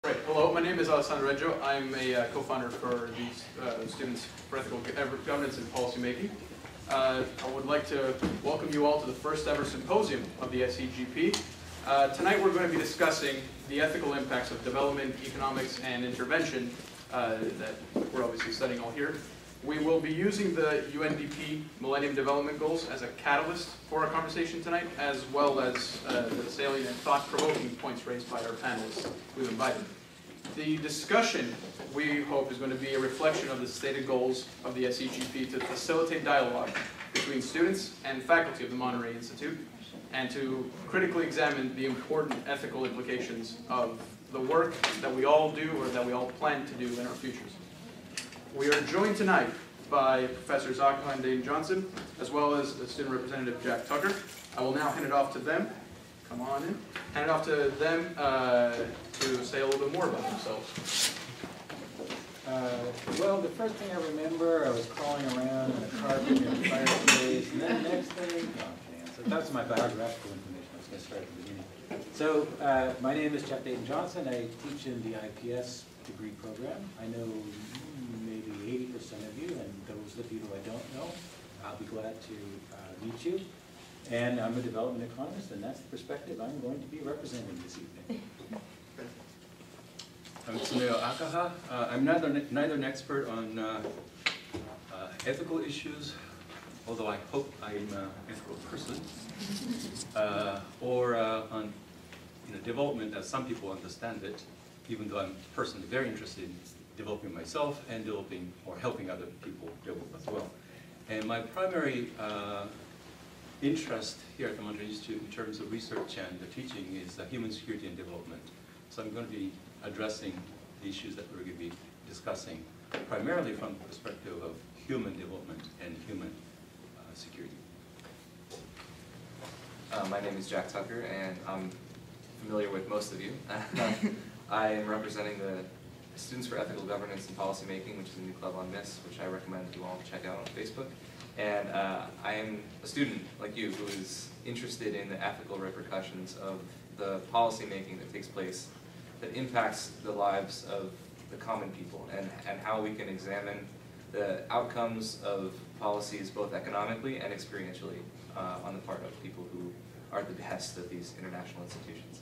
Right. Hello, my name is Alessandro Reggio. I'm a co-founder for the Students for Ethical Governance and Policymaking. I would like to welcome you all to the first ever symposium of the SEGP. Tonight we're going to be discussing the ethical impacts of development, economics, and intervention that we're obviously studying all here. We will be using the UNDP Millennium Development Goals as a catalyst for our conversation tonight, as well as the salient and thought-provoking points raised by our panelists we've invited. The discussion, we hope, is going to be a reflection of the stated goals of the SEGP to facilitate dialogue between students and faculty of the Monterey Institute, and to critically examine the important ethical implications of the work that we all do or that we all plan to do in our futures. We are joined tonight by Professors Akaha and Dayton-Johnson, as well as the student representative Jack Tucker. I will now hand it off to them. Come on in. Hand it off to them to say a little bit more about themselves. Well, the first thing I remember, I was crawling around in a carpet in the fireplace, and then the next thing, no, okay, so that's my biographical information. I was going to start at the beginning. So, my name is Jeff Dayton-Johnson. I teach in the IPS degree program. I know maybe 80% of you, and those of you who I don't know, I'll be glad to meet you. And I'm a development economist, and that's the perspective I'm going to be representing this evening. I'm Tsuneo Akaha. I'm neither an expert on ethical issues, although I hope I'm an ethical person, or on development as some people understand it, even though I'm personally very interested in developing myself and developing or helping other people develop as well. And my primary interest here at the Monterey Institute in terms of research and teaching is human security and development. So I'm going to be addressing the issues that we're going to be discussing primarily from the perspective of human development and human security. My name is Jack Tucker, and I'm familiar with most of you. I am representing the Students for Ethical Governance and Policymaking, which is a new club on MIIS, which I recommend you all check out on Facebook. And I am a student like you who is interested in the ethical repercussions of the policymaking that takes place that impacts the lives of the common people, and how we can examine the outcomes of policies both economically and experientially on the part of people who are at the behest of these international institutions.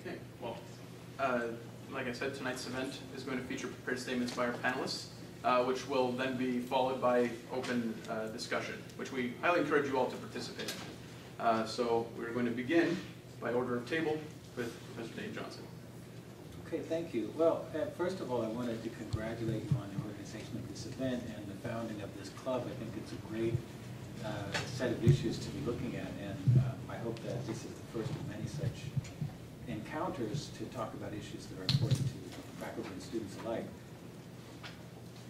Okay, well, like I said, tonight's event is going to feature prepared statements by our panelists, which will then be followed by open discussion, which we highly encourage you all to participate in. So we're going to begin by order of table with Professor Dayton-Johnson. Okay, thank you. Well, first of all, I wanted to congratulate you on the organization of this event and the founding of this club. I think it's a great set of issues to be looking at, and I hope that this is the first of many such encounters to talk about issues that are important to faculty and students alike.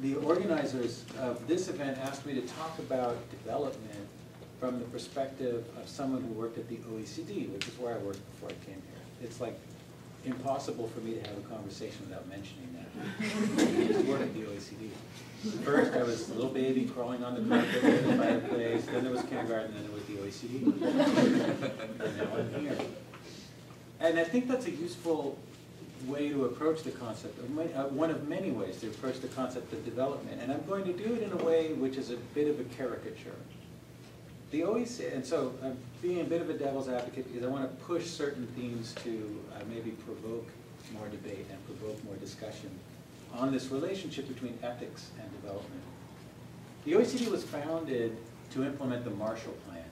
The organizers of this event asked me to talk about development from the perspective of someone who worked at the OECD, which is where I worked before I came here. It's like impossible for me to have a conversation without mentioning that. I used to work at the OECD. First, I was a little baby crawling on the carpet in the fireplace, then there was kindergarten, then there was the OECD. And now I'm here. And I think that's a useful way to approach the concept, one of many ways to approach the concept of development. And I'm going to do it in a way which is a bit of a caricature. The OECD, and so I'm being a bit of a devil's advocate because I want to push certain themes to maybe provoke more debate and provoke more discussion on this relationship between ethics and development. The OECD was founded to implement the Marshall Plan.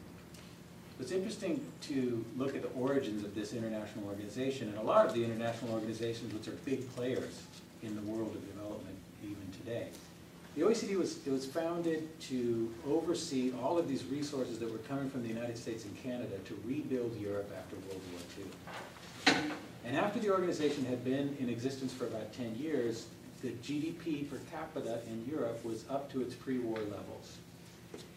It's interesting to look at the origins of this international organization, and a lot of the international organizations which are big players in the world of development even today. The OECD was founded to oversee all of these resources that were coming from the United States and Canada to rebuild Europe after World War II. And after the organization had been in existence for about 10 years, the GDP per capita in Europe was up to its pre-war levels.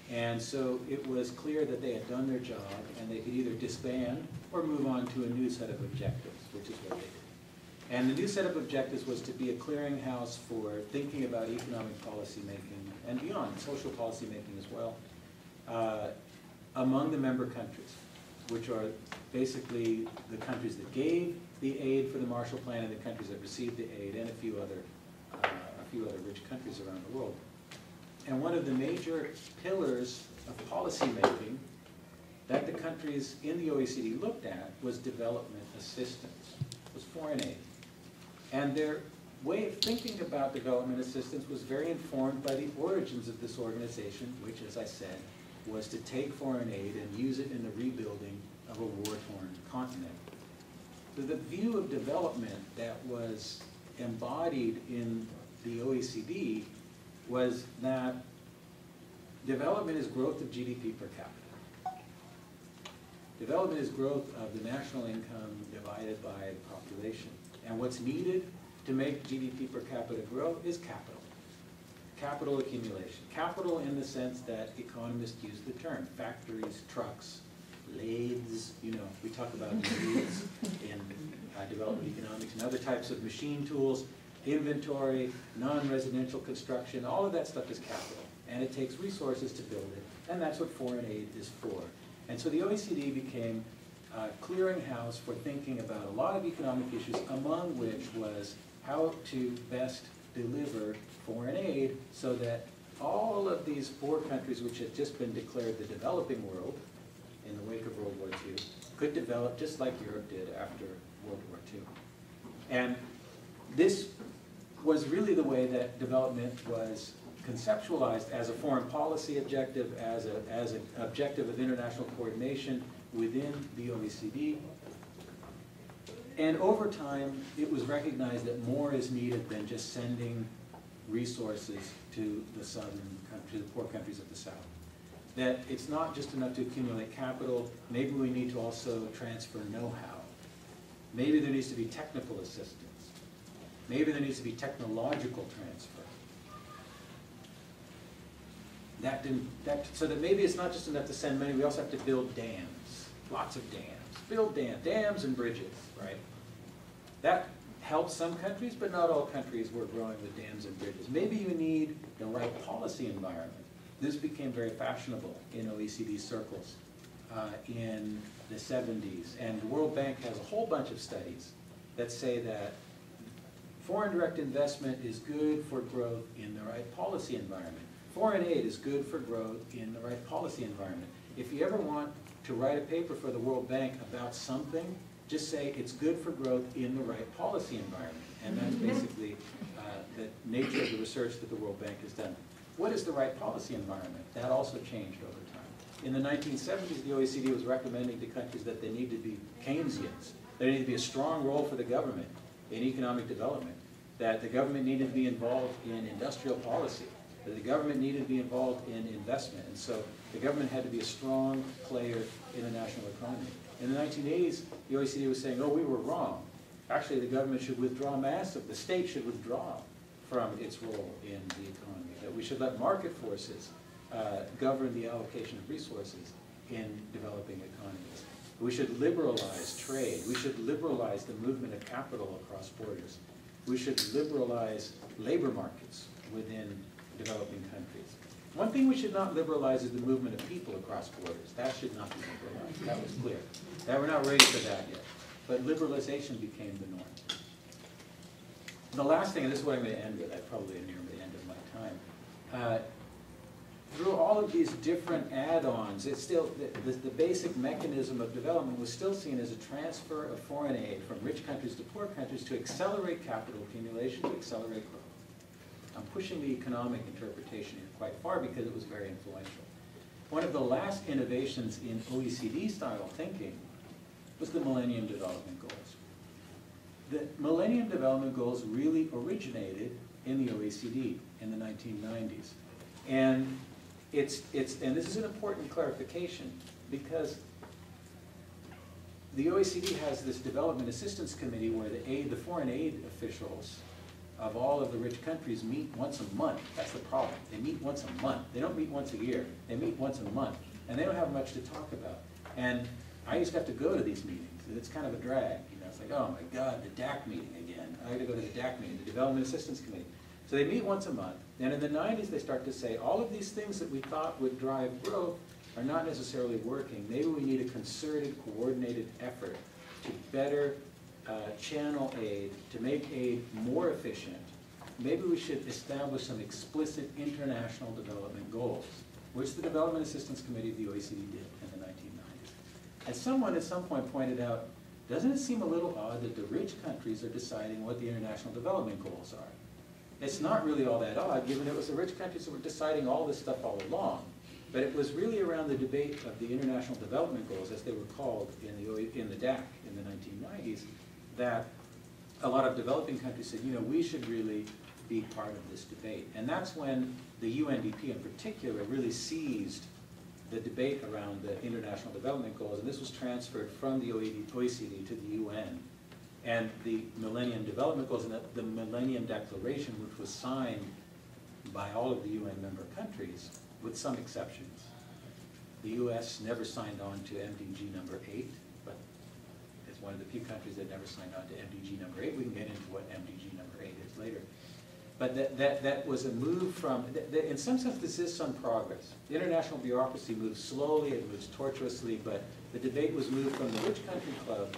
And so it was clear that they had done their job and they could either disband or move on to a new set of objectives, which is what they did. And the new set of objectives was to be a clearinghouse for thinking about economic policy making and beyond, social policy making as well, among the member countries, which are basically the countries that gave the aid for the Marshall Plan in the countries that received the aid, and a few other rich countries around the world. And one of the major pillars of policy making that the countries in the OECD looked at was development assistance, was foreign aid. And their way of thinking about development assistance was very informed by the origins of this organization, which, as I said, was to take foreign aid and use it in the rebuilding of a war-torn continent. So the view of development that was embodied in the OECD was that development is growth of GDP per capita. Development is growth of the national income divided by the population. And what's needed to make GDP per capita grow is capital. Capital accumulation. Capital in the sense that economists use the term. Factories, trucks, lathes, you know, we talk about lathes in development economics, and other types of machine tools, inventory, non-residential construction, all of that stuff is capital. And it takes resources to build it, and that's what foreign aid is for. And so the OECD became a clearinghouse for thinking about a lot of economic issues, among which was how to best deliver foreign aid so that all of these poor countries, which had just been declared the developing world in the wake of World War II, could develop just like Europe did after World War II. And this was really the way that development was conceptualized as a foreign policy objective, as an objective of international coordination within the OECD. And over time, it was recognized that more is needed than just sending resources to the to the poor countries of the South. That it's not just enough to accumulate capital, maybe we need to also transfer know-how. Maybe there needs to be technical assistance. Maybe there needs to be technological transfer. So that maybe it's not just enough to send money, we also have to build dams, lots of dams. Build dams and bridges, right? That helps some countries, but not all countries were growing with dams and bridges. Maybe you need the right policy environment. This became very fashionable in OECD circles in the 70s. And the World Bank has a whole bunch of studies that say that foreign direct investment is good for growth in the right policy environment. Foreign aid is good for growth in the right policy environment. If you ever want to write a paper for the World Bank about something, just say it's good for growth in the right policy environment. And that's basically the nature of the research that the World Bank has done. What is the right policy environment? That also changed over time. In the 1970s, the OECD was recommending to countries that they need to be Keynesians. There needed to be a strong role for the government in economic development, that the government needed to be involved in industrial policy, that the government needed to be involved in investment. And so the government had to be a strong player in the national economy. In the 1980s, the OECD was saying, oh, we were wrong. Actually, the government should withdraw massively. The state should withdraw from its role in the economy, that we should let market forces govern the allocation of resources in developing economies. We should liberalize trade. We should liberalize the movement of capital across borders. We should liberalize labor markets within developing countries. One thing we should not liberalize is the movement of people across borders. That should not be liberalized. That was clear. That we're not ready for that yet. But liberalization became the norm. The last thing, and this is what I'm going to end with, I probably near the end of my time. Through all of these different add-ons, it's still, the basic mechanism of development was still seen as a transfer of foreign aid from rich countries to poor countries to accelerate capital accumulation, to accelerate growth. I'm pushing the economic interpretation here quite far because it was very influential. One of the last innovations in OECD-style thinking was the Millennium Development Goals. The Millennium Development Goals really originated in the OECD in the 1990s. And and this is an important clarification because the OECD has this development assistance committee where the foreign aid officials of all of the rich countries meet once a month. That's the problem. They meet once a month. They don't meet once a year. They meet once a month. And they don't have much to talk about. And I used to have to go to these meetings. And it's kind of a drag. You know, it's like, oh my God, the DAC meeting again. I had to go to the DAC meeting, the Development Assistance Committee. So they meet once a month. And in the 90s, they start to say, all of these things that we thought would drive growth are not necessarily working. Maybe we need a concerted, coordinated effort to better channel aid, to make aid more efficient, maybe we should establish some explicit international development goals, which the Development Assistance Committee of the OECD did in the 1990s. And someone at some point pointed out, doesn't it seem a little odd that the rich countries are deciding what the international development goals are? It's not really all that odd, given it was the rich countries that were deciding all this stuff all along. But it was really around the debate of the international development goals, as they were called in the DAC in the 1990s, that a lot of developing countries said, you know, we should really be part of this debate. And that's when the UNDP in particular really seized the debate around the international development goals, and this was transferred from the OECD to the UN. And the Millennium Development Goals and the Millennium Declaration, which was signed by all of the UN member countries, with some exceptions. The US never signed on to MDG number 8, but it's one of the few countries that never signed on to MDG number 8. We can get into what MDG number 8 is later. But that was a move from, in some sense this is some progress. The international bureaucracy moves slowly, it moves tortuously, but the debate was moved from the Rich Country Club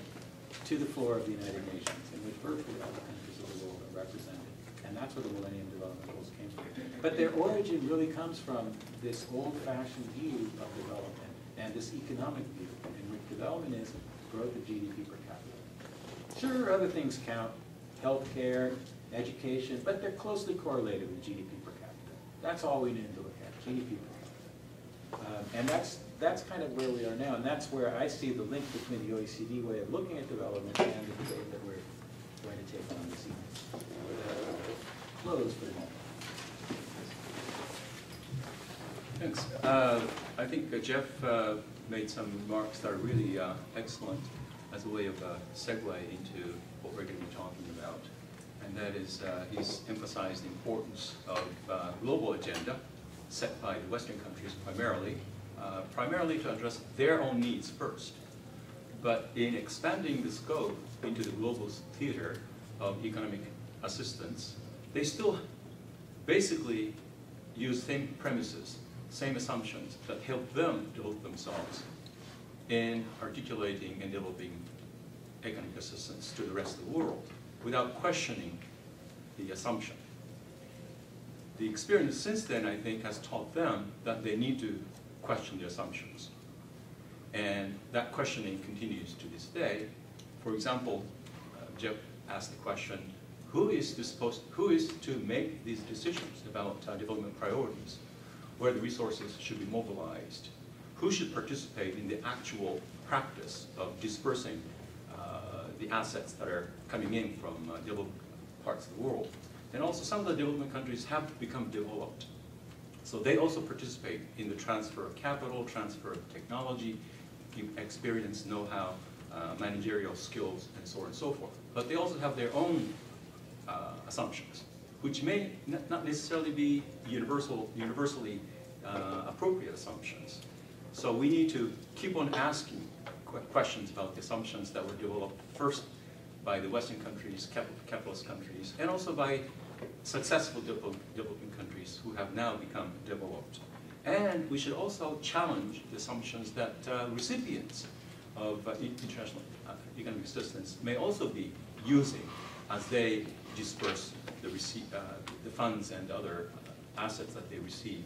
to the floor of the United Nations, in which virtually all the countries of the world are represented. And that's where the Millennium Development Goals came from. But their origin really comes from this old-fashioned view of development and this economic view, in which development is growth of GDP per capita. Sure, other things count, healthcare, education, but they're closely correlated with GDP per capita. That's all we need to look at, GDP per capita. And that's kind of where we are now, and that's where I see the link between the OECD way of looking at development and the debate that we're going to take on this evening. Close for the moment. Thanks. I think Jeff made some remarks that are really excellent as a way of segue into what we're going to be talking about. And that is, he's emphasized the importance of global agenda set by the Western countries primarily to address their own needs first. But in expanding the scope into the global theater of economic assistance, they still basically use same premises, same assumptions that help them develop themselves in articulating and developing economic assistance to the rest of the world without questioning the assumption. The experience since then, I think, has taught them that they need to question the assumptions. And that questioning continues to this day. For example, Jeff asked the question, who is to make these decisions about development priorities, where the resources should be mobilized? Who should participate in the actual practice of dispersing the assets that are coming in from developed parts of the world? And also some of the development countries have become developed. So they also participate in the transfer of capital, transfer of technology, experience, know-how, managerial skills, and so on and so forth. But they also have their own assumptions, which may not necessarily be universally appropriate assumptions. So we need to keep on asking questions about the assumptions that were developed first by the Western countries, capitalist countries, and also by successful developing countries who have now become developed. And we should also challenge the assumptions that recipients of international economic assistance may also be using as they disperse the funds and other assets that they receive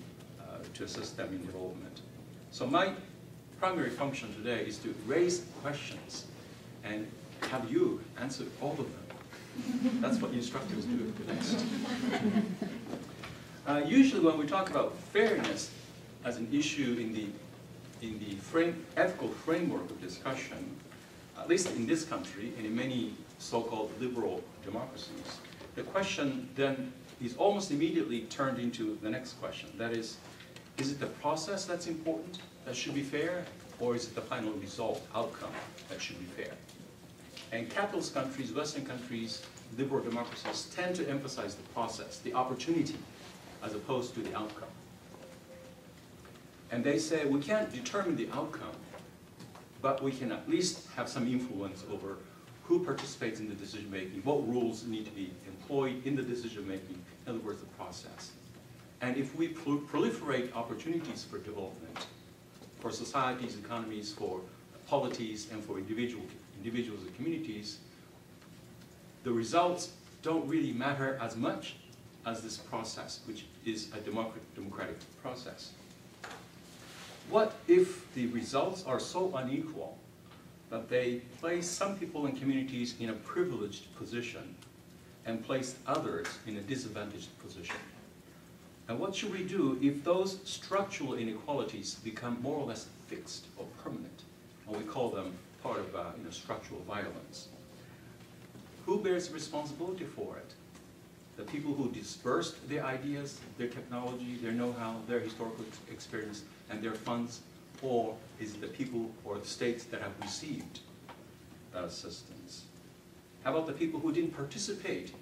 to assist them in development. So my primary function today is to raise questions and have you answer all of them. That's what instructors do best. Usually when we talk about fairness as an issue in the ethical framework of discussion, at least in this country and in many so-called liberal democracies, the question then is almost immediately turned into the next question. That is it the process that's important, that should be fair, or is it the final result, outcome, that should be fair? And capitalist countries, Western countries, liberal democracies tend to emphasize the process, the opportunity, as opposed to the outcome. And they say we can't determine the outcome, but we can at least have some influence over who participates in the decision-making, what rules need to be employed in the decision-making, in other words, the process. And if we proliferate opportunities for development, for societies, economies, for polities, and for individuals and communities, the results don't really matter as much as this process, which is a democratic process. What if the results are so unequal that they place some people and communities in a privileged position and place others in a disadvantaged position? And what should we do if those structural inequalities become more or less fixed or permanent? And we call them part of structural violence. Who bears responsibility for it? The people who dispersed their ideas, their technology, their know-how, their historical experience, and their funds, or is it the people or the states that have received that assistance? How about the people who didn't participate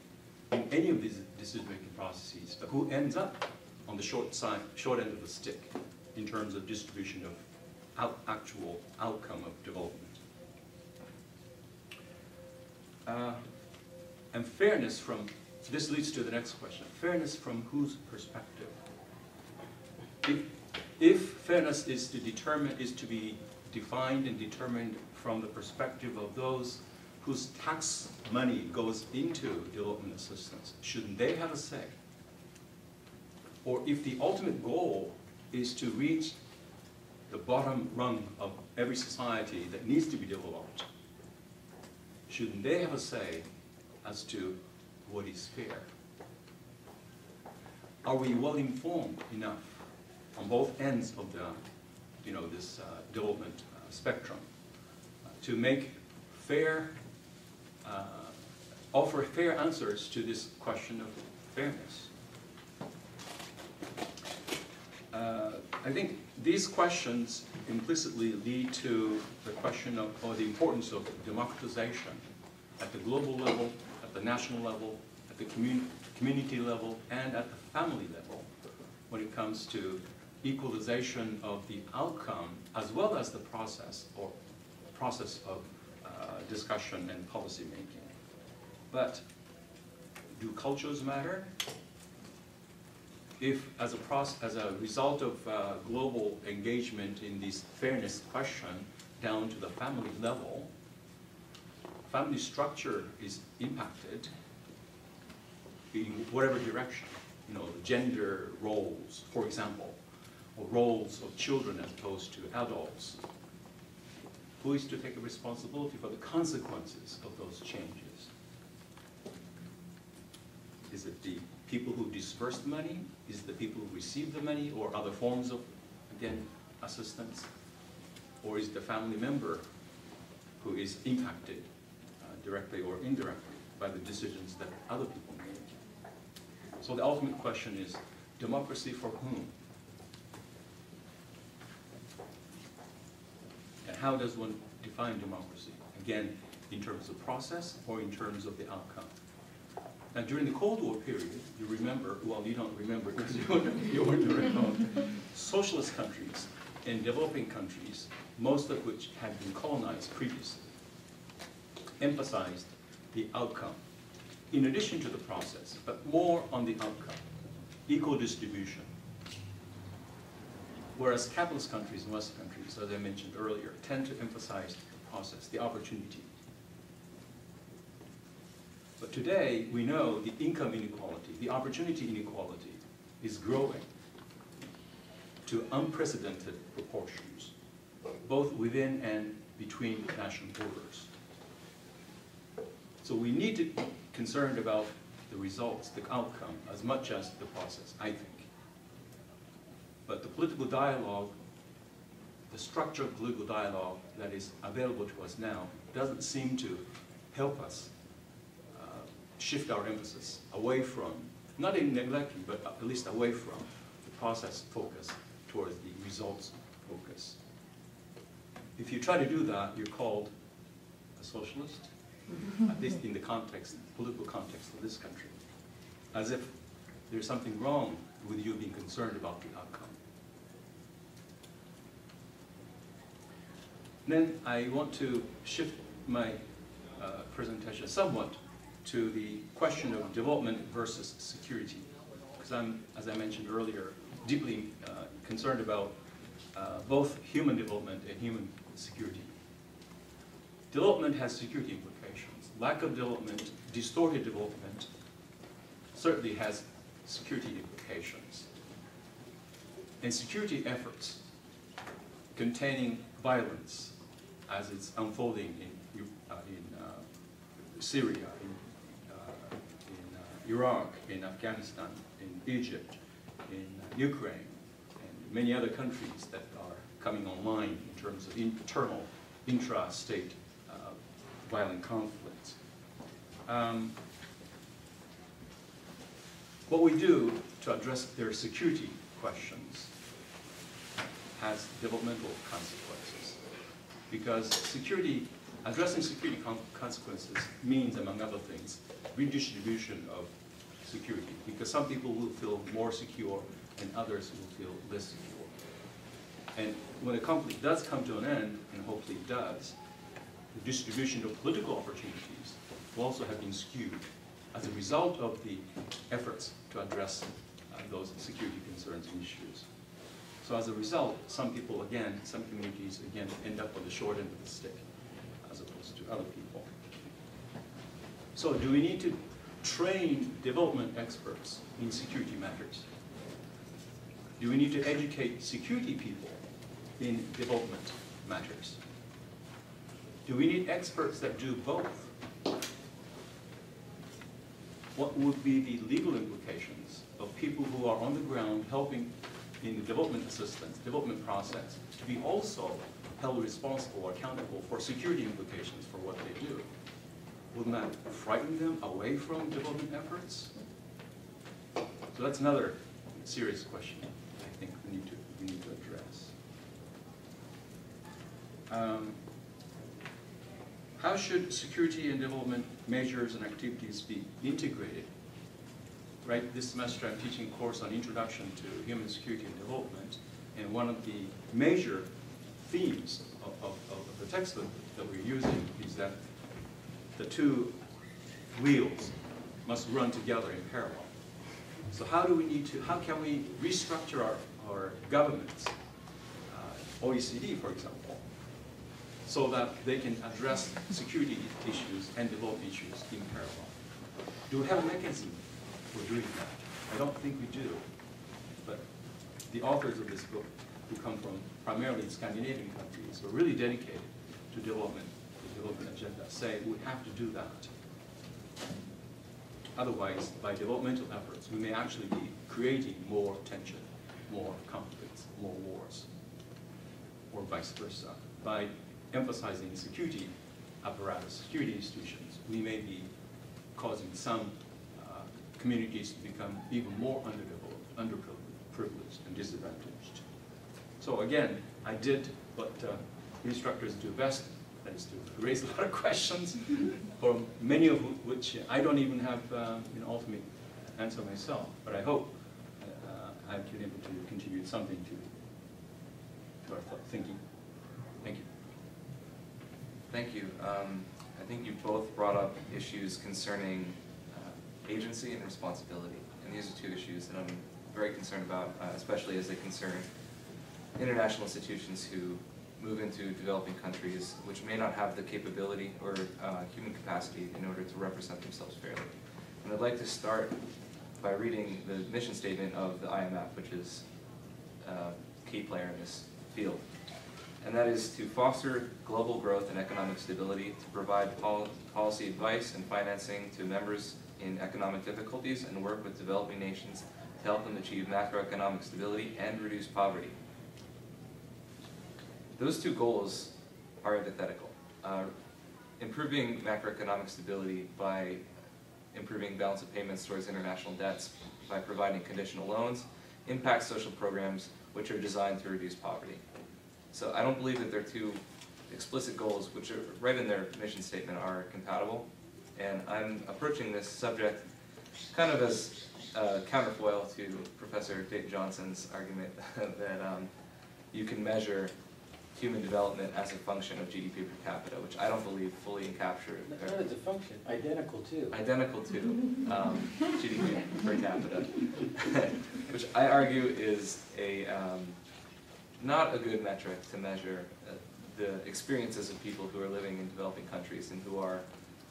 in any of these decision-making processes, but who ends up on the short end of the stick in terms of distribution of actual outcome of development? And fairness from, this leads to the next question, fairness from whose perspective? If fairness is to be defined and determined from the perspective of those whose tax money goes into development assistance, shouldn't they have a say? Or if the ultimate goal is to reach the bottom rung of every society that needs to be developed, shouldn't they have a say as to what is fair? Are we well informed enough on both ends of the, this development spectrum to make fair, offer fair answers to this question of fairness? I think these questions implicitly lead to the question of, or the importance of democratization at the global level, at the national level, at the community level, and at the family level when it comes to equalization of the outcome as well as the process or process of discussion and policy making. But do cultures matter? If, as a result of global engagement in this fairness question down to the family level, family structure is impacted in whatever direction, gender roles, for example, or roles of children as opposed to adults. Who is to take a responsibility for the consequences of those changes? Is it the people who disperse the money? Is it the people who receive the money or other forms of, again, assistance? Or is it the family member who is impacted directly or indirectly by the decisions that other people make? So the ultimate question is, democracy for whom? And how does one define democracy? Again, in terms of process or in terms of the outcome? Now, during the Cold War period, you remember, well, you don't remember because you weren't around, socialist countries and developing countries, most of which had been colonized previously, emphasized the outcome, in addition to the process, but more on the outcome, equal distribution. Whereas capitalist countries and Western countries, as I mentioned earlier, tend to emphasize the process, the opportunity. But today, we know the income inequality, the opportunity inequality is growing to unprecedented proportions, both within and between national borders. So we need to be concerned about the results, the outcome, as much as the process, I think. But the political dialogue, the structure of political dialogue that is available to us now doesn't seem to help us shift our emphasis away from, not in neglecting, but at least away from the process focus towards the results focus. If you try to do that, you're called a socialist, at least in the context, political context of this country, as if there's something wrong with you being concerned about the outcome. Then I want to shift my presentation somewhat to the question of development versus security, because I'm, as I mentioned earlier, deeply concerned about both human development and human security. Development has security implications. lack of development, distorted development, certainly has security implications. And security efforts containing violence as it's unfolding in Syria, in Iraq, in Afghanistan, in Egypt, in Ukraine, and many other countries that are coming online in terms of internal, intra-state violent conflicts. What we do to address their security questions has developmental consequences, because addressing security consequences means, among other things, redistribution of security, because some people will feel more secure and others will feel less secure. And when a conflict does come to an end, and hopefully it does, the distribution of political opportunities will also have been skewed as a result of the efforts to address those security concerns and issues. So as a result, some people, again, some communities, again, end up on the short end of the stick as opposed to other people. So do we need to train development experts in security matters? Do we need to educate security people in development matters? Do we need experts that do both? What would be the legal implications of people who are on the ground helping in the development assistance, development process, to be also held responsible or accountable for security implications for what they do? Wouldn't that frighten them away from development efforts? So that's another serious question I think we need to address. How should security and development measures and activities be integrated? Right, this semester I'm teaching a course on Introduction to Human Security and Development, and one of the major themes of the textbook that we're using is that the two wheels must run together in parallel. So how can we restructure our governments, OECD for example, so that they can address security issues and development issues in parallel? Do we have a mechanism for doing that? I don't think we do. But the authors of this book, who come from primarily Scandinavian countries, are really dedicated to development, the development agenda, say we have to do that. Otherwise, by developmental efforts, we may actually be creating more tension, more conflicts, more wars, or vice versa. By emphasizing security apparatus, security institutions, we may be causing some communities to become even more underdeveloped, underprivileged, and disadvantaged. So again, I did what instructors do best, that is to raise a lot of questions, for many of which I don't even have an ultimate answer myself. But I hope I've been able to contribute something to our thinking. Thank you. Thank you. I think you both brought up issues concerning agency and responsibility. And these are two issues that I'm very concerned about, especially as they concern international institutions who move into developing countries which may not have the capability or human capacity in order to represent themselves fairly. And I'd like to start by reading the mission statement of the IMF, which is a key player in this field. And that is to foster global growth and economic stability, to provide policy advice and financing to members in economic difficulties, and work with developing nations to help them achieve macroeconomic stability and reduce poverty. Those two goals are antithetical. Improving macroeconomic stability by improving balance of payments towards international debts by providing conditional loans impacts social programs which are designed to reduce poverty. So I don't believe that their two explicit goals, which are right in their mission statement, are compatible. And I'm approaching this subject kind of as a counterfoil to Professor Dayton-Johnson's argument that you can measure human development as a function of GDP per capita, which I don't believe fully captured. Not as a function, identical to. Identical to GDP per capita, which I argue is a not a good metric to measure the experiences of people who are living in developing countries and who are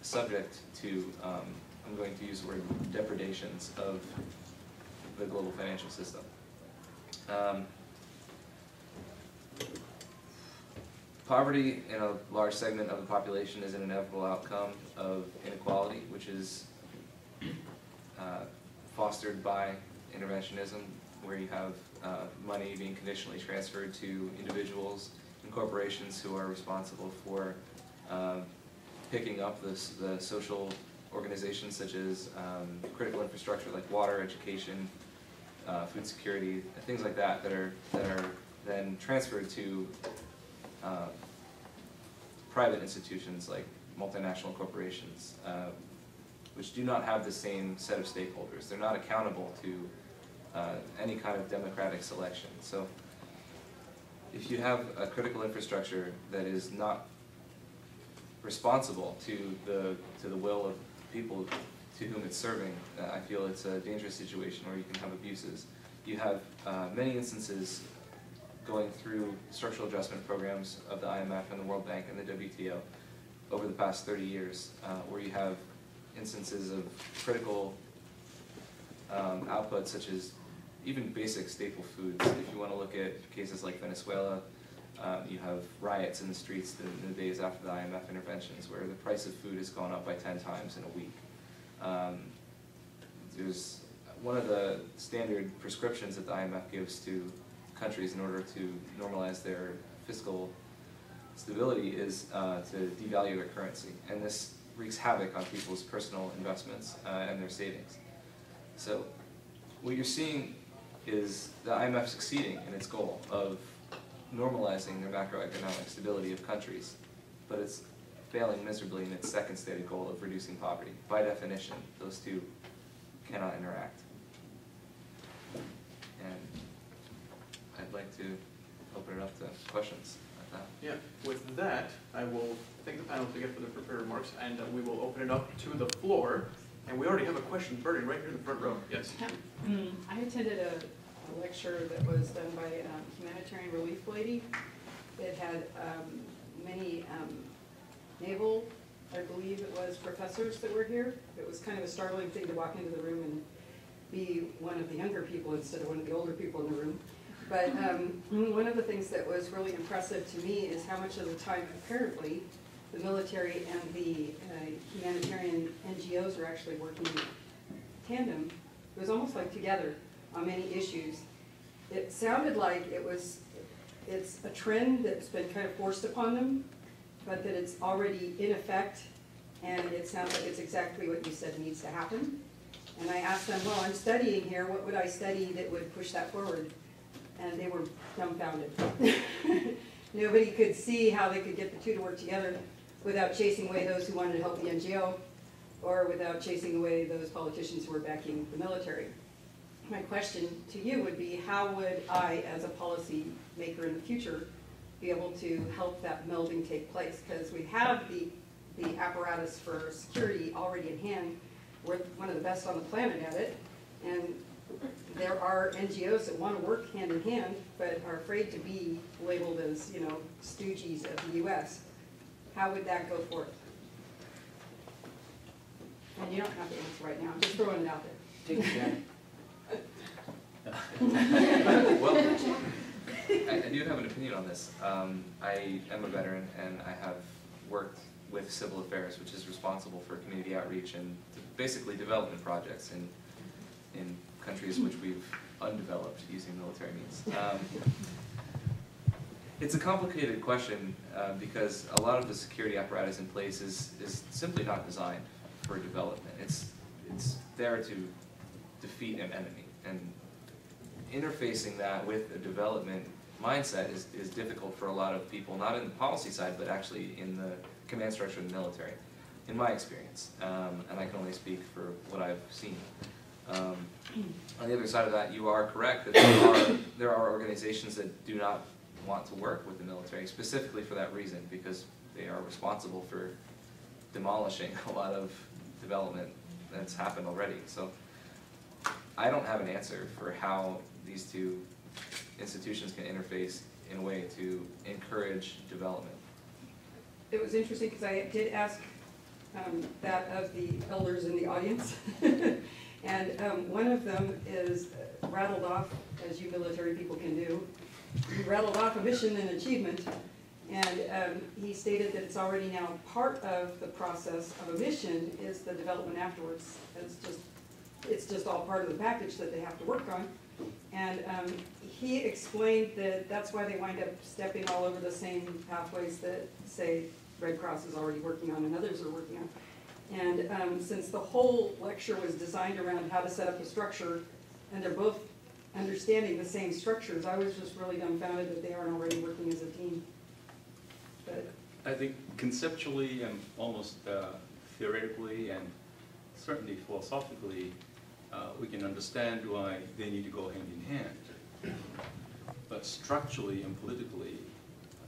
subject to, I'm going to use the word depredations of the global financial system. Poverty in a large segment of the population is an inevitable outcome of inequality, which is fostered by interventionism, where you have money being conditionally transferred to individuals and corporations who are responsible for picking up the social organizations such as critical infrastructure like water, education, food security, things like that that are then transferred to private institutions like multinational corporations, which do not have the same set of stakeholders. They're not accountable to any kind of democratic selection. So if you have a critical infrastructure that is not responsible to the will of people to whom it's serving, I feel it's a dangerous situation where you can have abuses. You have many instances going through structural adjustment programs of the IMF and the World Bank and the WTO over the past 30 years, where you have instances of critical outputs such as even basic staple foods. If you want to look at cases like Venezuela, you have riots in the streets in the days after the IMF interventions where the price of food has gone up by 10 times in a week. There's one of the standard prescriptions that the IMF gives to countries in order to normalize their fiscal stability is to devalue their currency. And this wreaks havoc on people's personal investments and their savings. So what you're seeing is the IMF succeeding in its goal of normalizing their macroeconomic stability of countries, but it's failing miserably in its second stated goal of reducing poverty. By definition, those two cannot interact. And I'd like to open it up to questions at that. Yeah, with that, I will thank the panel again for the prepared remarks, and we will open it up to the floor. And we already have a question burning right here in the front row. Yes? I attended a lecture that was done by a humanitarian relief lady. It had many naval, I believe it was, professors that were here. It was kind of a startling thing to walk into the room and be one of the younger people instead of one of the older people in the room. But one of the things that was really impressive to me is how much of the time, apparently, the military and the humanitarian NGOs are actually working in tandem. It was almost like together on many issues. It sounded like it's a trend that's been kind of forced upon them, but that it's already in effect, and it sounds like it's exactly what you said needs to happen. And I asked them, well, I'm studying here, what would I study that would push that forward? And they were dumbfounded. Nobody could see how they could get the two to work together without chasing away those who wanted to help the NGO, or without chasing away those politicians who were backing the military. My question to you would be, how would I, as a policy maker in the future, be able to help that melding take place? Because we have the apparatus for security already in hand. We're one of the best on the planet at it, and there are NGOs that want to work hand in hand, but are afraid to be labeled as, you know, stooges of the U.S. How would that go forth? And you don't have to answer right now. I'm just throwing it out there. Take it down. Well, I do have an opinion on this. I am a veteran, and I have worked with civil affairs, which is responsible for community outreach and basically development projects in countries which we've undeveloped using military means. It's a complicated question because a lot of the security apparatus in place is simply not designed for development. It's there to defeat an enemy, and interfacing that with a development mindset is difficult for a lot of people, not in the policy side, but actually in the command structure of the military, in my experience, and I can only speak for what I've seen. On the other side of that, you are correct that there are organizations that do not want to work with the military, specifically for that reason, because they are responsible for demolishing a lot of development that's happened already. So I don't have an answer for how these two institutions can interface in a way to encourage development. It was interesting because I did ask that of the elders in the audience. And one of them is rattled off, as you military people can do, he rattled off a mission and achievement, and he stated that it's already now part of the process of a mission is the development afterwards. It's just all part of the package that they have to work on. And he explained that that's why they wind up stepping all over the same pathways that, say, Red Cross is already working on and others are working on. And since the whole lecture was designed around how to set up a structure, and they're both understanding the same structures, I was just really dumbfounded that they aren't already working as a team. But I think conceptually and almost theoretically and certainly philosophically, we can understand why they need to go hand in hand. But structurally and politically,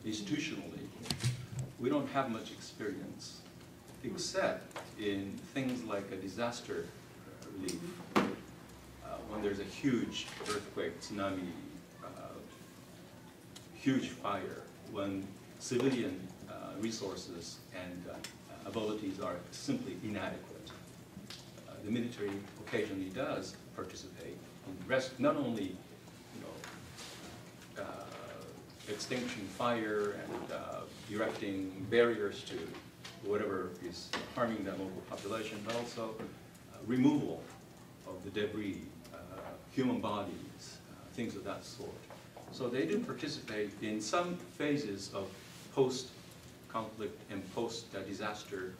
institutionally, we don't have much experience, except in things like a disaster relief, when there's a huge earthquake, tsunami, huge fire, when civilian resources and abilities are simply inadequate. The military occasionally does participate in not only, extinction fire and erecting barriers to whatever is harming the local population, but also removal of the debris, human bodies, things of that sort. So they do participate in some phases of post-conflict and post-disaster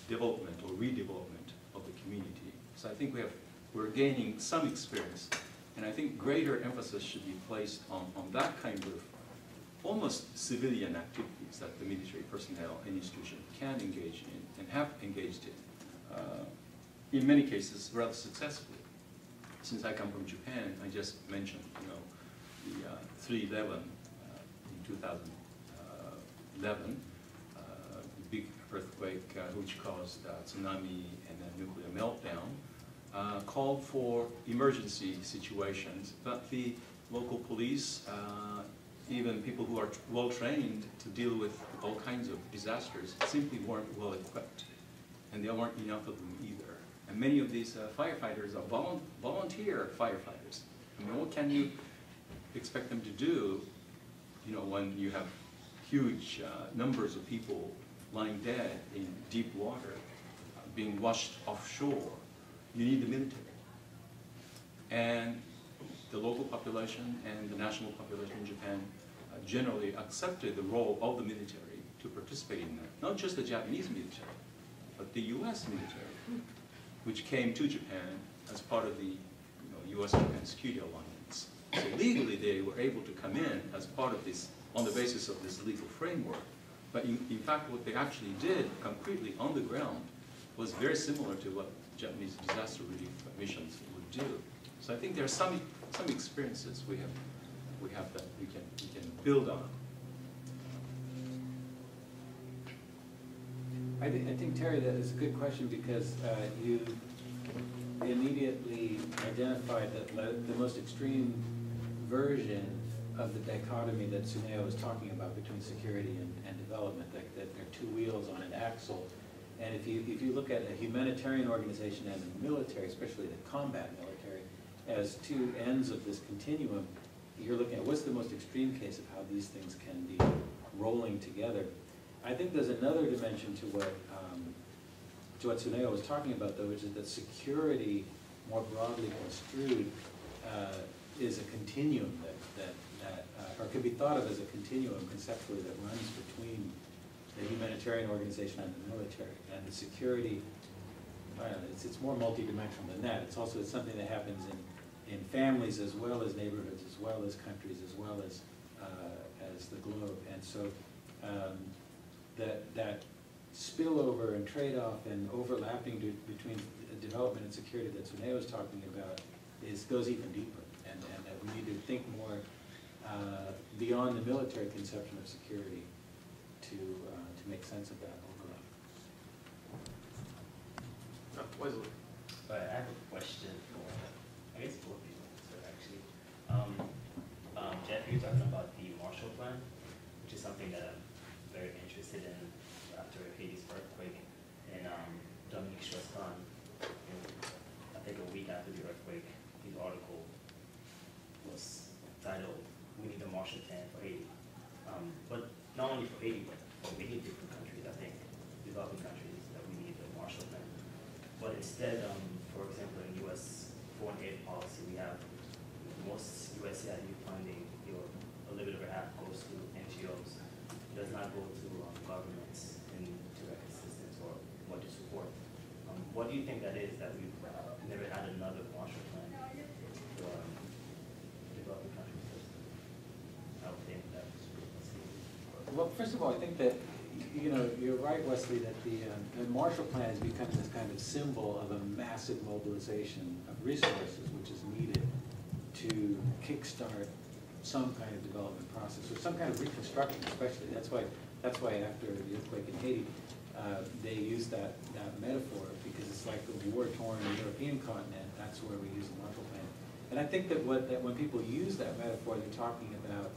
development or redevelopment of the community. So I think we're gaining some experience, and I think greater emphasis should be placed on that kind of almost civilian activities that the military personnel and institution can engage in and have engaged in many cases rather successfully. Since I come from Japan, I just mentioned, the 3/11 in 2011, big earthquake which caused tsunami and a nuclear meltdown, called for emergency situations, but the local police, even people who are well trained to deal with all kinds of disasters, simply weren't well equipped, and there weren't enough of them either. And many of these firefighters are volunteer firefighters. I mean, what can you expect them to do, when you have huge numbers of people lying dead in deep water, being washed offshore? You need the military. And the local population and the national population in Japan generally accepted the role of the military to participate in that. Not just the Japanese military, but the US military, which came to Japan as part of the US-Japan Security Alliance. So legally they were able to come in as part of this, on the basis of this legal framework. But in fact what they actually did concretely on the ground was very similar to what Japanese disaster relief missions would do. So I think there are some experiences we have that we can build on. I think, Terry, that is a good question because you immediately identified that the most extreme version of the dichotomy that Tsuneo was talking about between security and development, that there are two wheels on an axle. And if you look at a humanitarian organization and the military, especially the combat military, as two ends of this continuum, you're looking at what's the most extreme case of how these things can be rolling together. I think there's another dimension to what Tsuneo was talking about, though, which is that security, more broadly construed, is a continuum or could be thought of as a continuum conceptually that runs between the humanitarian organization and the military. And the security, it's more multidimensional than that. It's also something that happens in families as well as neighborhoods, as well as countries, as well as the globe. And so that spillover and trade-off and overlapping between development and security that Tsuneo was talking about goes even deeper. And that we need to think more beyond the military conception of security to make sense of that overlap. Wesley. But I have a question for, I guess both people, so actually. Jeff, you're talking about the Marshall Plan, which is something that I'm very interested in after Haiti's earthquake. And after the earthquake, his article was titled, "We Need a Marshall Plan for Haiti." But not only for Haiti, but for many different countries, I think, developing countries, that we need a Marshall Plan. But instead, for example, in U.S. foreign aid policy, we have most USAID funding, a little bit over half goes to NGOs. It does not go to governments in direct assistance or budget support. What do you think that is, that we've never had another Marshall Plan for developing countries? I would think that's Well, first of all, I think that, you're right, Wesley, that the Marshall Plan has become this kind of symbol of a massive mobilization of resources which is needed to kickstart some kind of development process, or some kind of reconstruction especially. That's why after the earthquake in Haiti, they used that metaphor, because it's like the war-torn European continent. That's where we use the Marshall Plan. And I think that when people use that metaphor, they're talking about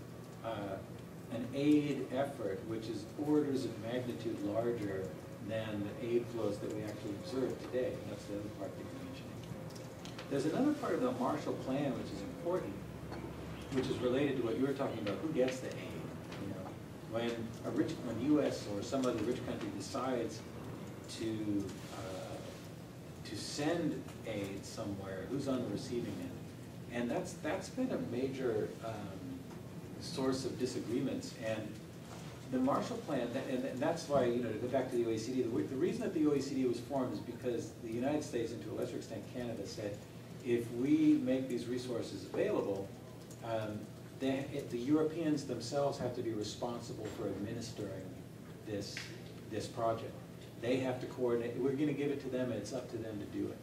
an aid effort which is orders of magnitude larger than the aid flows that we actually observe today. And that's the other part that you're mentioning. There's another part of the Marshall Plan which is important, which is related to what you were talking about, who gets the aid. When U.S. or some other rich country decides to send aid somewhere, who's on the receiving end? And that's been a major source of disagreements. And the Marshall Plan, and that's why, to go back to the OECD, the reason that the OECD was formed is because the United States, and to a lesser extent Canada, said, if we make these resources available, the Europeans themselves have to be responsible for administering this project. They have to coordinate. We're going to give it to them, and it's up to them to do it.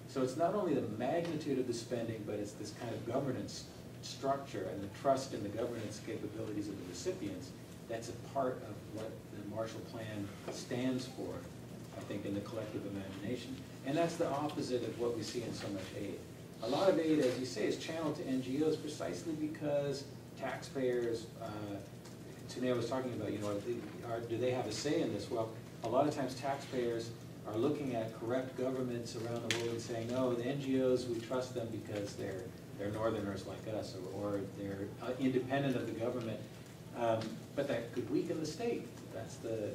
So it's not only the magnitude of the spending, but it's this kind of governance structure and the trust in the governance capabilities of the recipients that's a part of what the Marshall Plan stands for, I think, in the collective imagination. And that's the opposite of what we see in so much aid. A lot of aid, as you say, is channeled to NGOs precisely because taxpayers, Tsuneo was talking about, do they have a say in this? Well, a lot of times taxpayers are looking at corrupt governments around the world and saying, no, the NGOs, we trust them because they're northerners like us, or they're independent of the government. But that could weaken the state. That's the,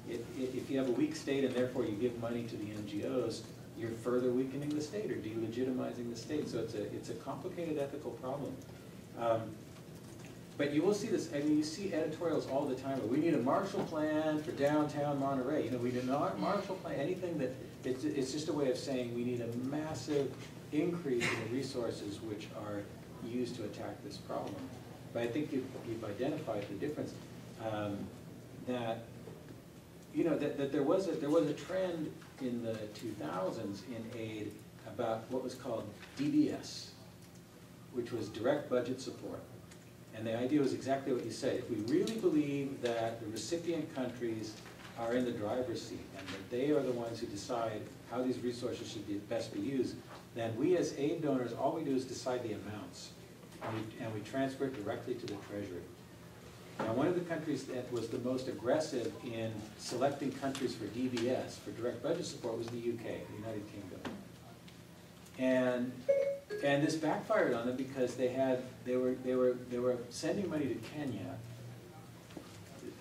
if you have a weak state and therefore you give money to the NGOs, you're further weakening the state or delegitimizing the state. So it's a complicated ethical problem. But you will see this, you see editorials all the time. We need a Marshall Plan for downtown Monterey. We do not Marshall Plan, anything that, it's just a way of saying we need a massive increase in the resources which are used to attack this problem. But I think you've identified the difference, that there was a trend in the 2000s in aid about what was called DBS, which was direct budget support. And the idea was exactly what you said. If we really believe that the recipient countries are in the driver's seat and that they are the ones who decide how these resources should be best be used, then we as aid donors, all we do is decide the amounts. And we transfer it directly to the Treasury. Now, one of the countries that was the most aggressive in selecting countries for DBS, for direct budget support, was the UK, the United Kingdom. And this backfired on them because they were sending money to Kenya,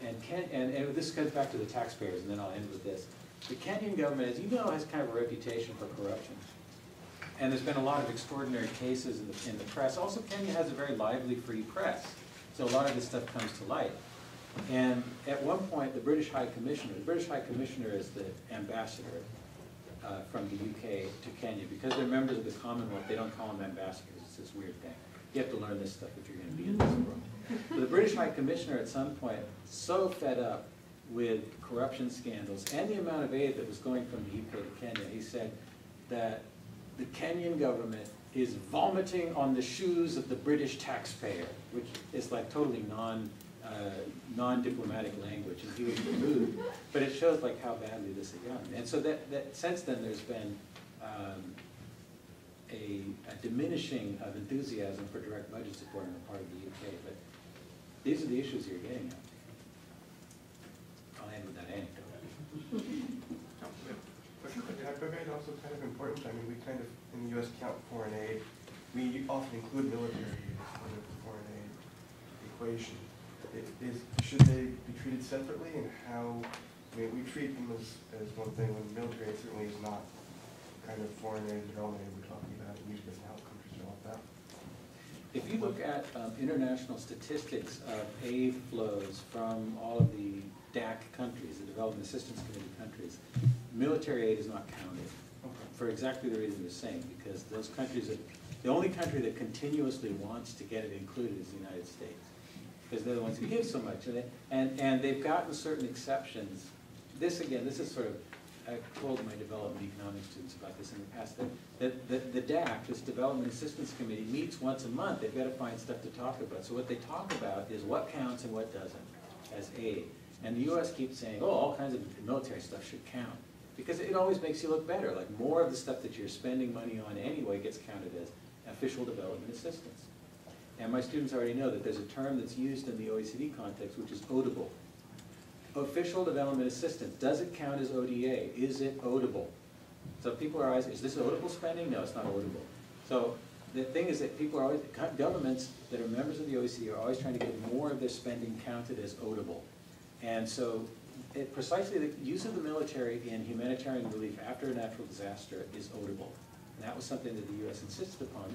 and this goes back to the taxpayers, and then I'll end with this. The Kenyan government, as you know, has kind of a reputation for corruption. And there's been a lot of extraordinary cases in the press. Also, Kenya has a very lively free press, so a lot of this stuff comes to light. And at one point, the British High Commissioner is the ambassador from the UK to Kenya. Because they're members of the Commonwealth, they don't call them ambassadors. It's this weird thing. You have to learn this stuff if you're going to be in this world. But the British High Commissioner at some point, so fed up with corruption scandals and the amount of aid that was going from the UK to Kenya, he said that the Kenyan government is vomiting on the shoes of the British taxpayer, which is like totally non-diplomatic language, and he was removed. But it shows like how badly this had gone. And so that since then there's been a diminishing of enthusiasm for direct budget support on the part of the UK. But these are the issues you're getting at. I'll end with that anecdote. But isn't also kind of important? I mean, we kind of in the U.S. count foreign aid, we often include military aid as part of the foreign aid equation. Should they be treated separately, and how? I mean, we treat them as one thing when military aid certainly is not kind of foreign aid development aid we're talking about. It usually doesn't help countries develop that. If you look at international statistics of aid flows from all of the DAC countries, the Development Assistance Committee countries, military aid is not counted for exactly the reason you're saying, because those countries, the only country that continuously wants to get it included is the United States, because they're the ones who give so much, and they've gotten certain exceptions. This is sort of, I've told my development economics students about this in the past, that the DAC, this Development Assistance Committee, meets once a month. They've got to find stuff to talk about. So what they talk about is what counts and what doesn't as aid. And the U.S. keeps saying, oh, all kinds of military stuff should count, because it always makes you look better. Like, more of the stuff that you're spending money on anyway gets counted as official development assistance. And my students already know that there's a term that's used in the OECD context, which is ODable. Official development assistance, does it count as ODA? Is it ODable? So people are always, is this ODable spending? No, it's not ODable. So the thing is that people are always, governments that are members of the OECD are always trying to get more of their spending counted as ODable. And so precisely the use of the military in humanitarian relief after a natural disaster is ODable. And that was something that the U.S. insisted upon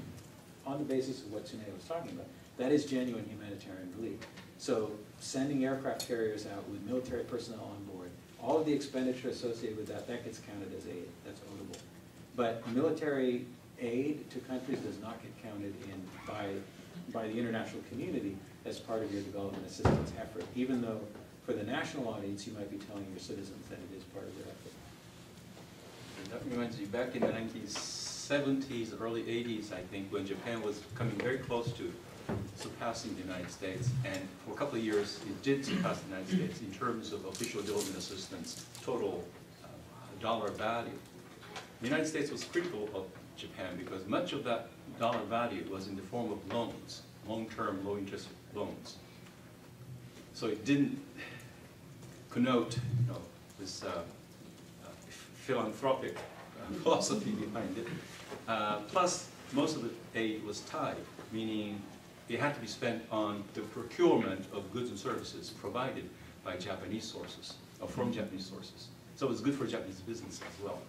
on the basis of what Tsuneo was talking about. That is genuine humanitarian relief. So sending aircraft carriers out with military personnel on board, all of the expenditure associated with that gets counted as aid. That's ODable. But military aid to countries does not get counted in by the international community as part of your development assistance effort, even though for the national audience you might be telling your citizens that it is part of their effort. That reminds me, back in the 1970s, early 80s, I think, when Japan was coming very close to surpassing the United States, and for a couple of years it did surpass the United States in terms of official development assistance, total dollar value. The United States was critical of Japan because much of that dollar value was in the form of loans, long-term, low-interest loans. So it didn't connote, this philanthropic philosophy behind it. Plus, most of the aid was tied, meaning it had to be spent on the procurement of goods and services provided by Japanese sources, or from Japanese sources. So it was good for Japanese business as well.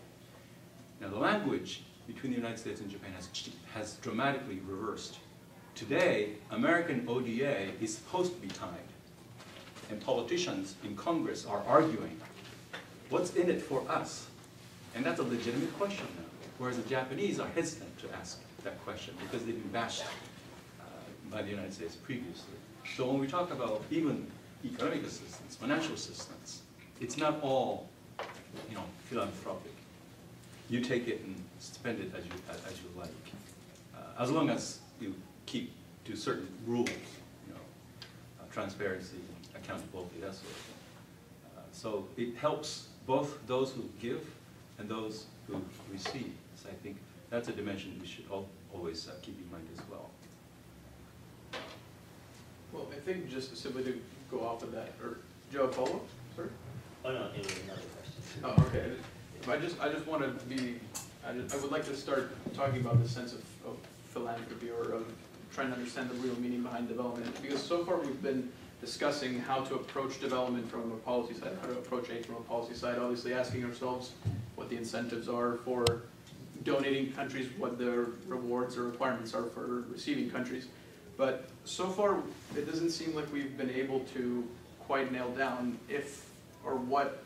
Now the language between the United States and Japan has dramatically reversed. Today, American ODA is supposed to be tied. And politicians in Congress are arguing, what's in it for us? And that's a legitimate question now. Whereas the Japanese are hesitant to ask that question because they've been bashed by the United States previously. So when we talk about even economic assistance, financial assistance, it's not all, philanthropic. You take it and spend it as you like, as long as you keep to certain rules, transparency, accountability, that sort of thing. So it helps both those who give and those who receive. So I think that's a dimension we should always keep in mind as well. Well, I think just simply to go off of that, or Joe, follow-up, sir? Oh no, it was another question. Oh, okay. I just want to be, I would like to start talking about the sense of philanthropy, or of trying to understand the real meaning behind development. Because so far we've been discussing how to approach development from a policy side, how to approach aid from a policy side, obviously asking ourselves what the incentives are for donating countries, what the rewards or requirements are for receiving countries. But so far, it doesn't seem like we've been able to quite nail down if or what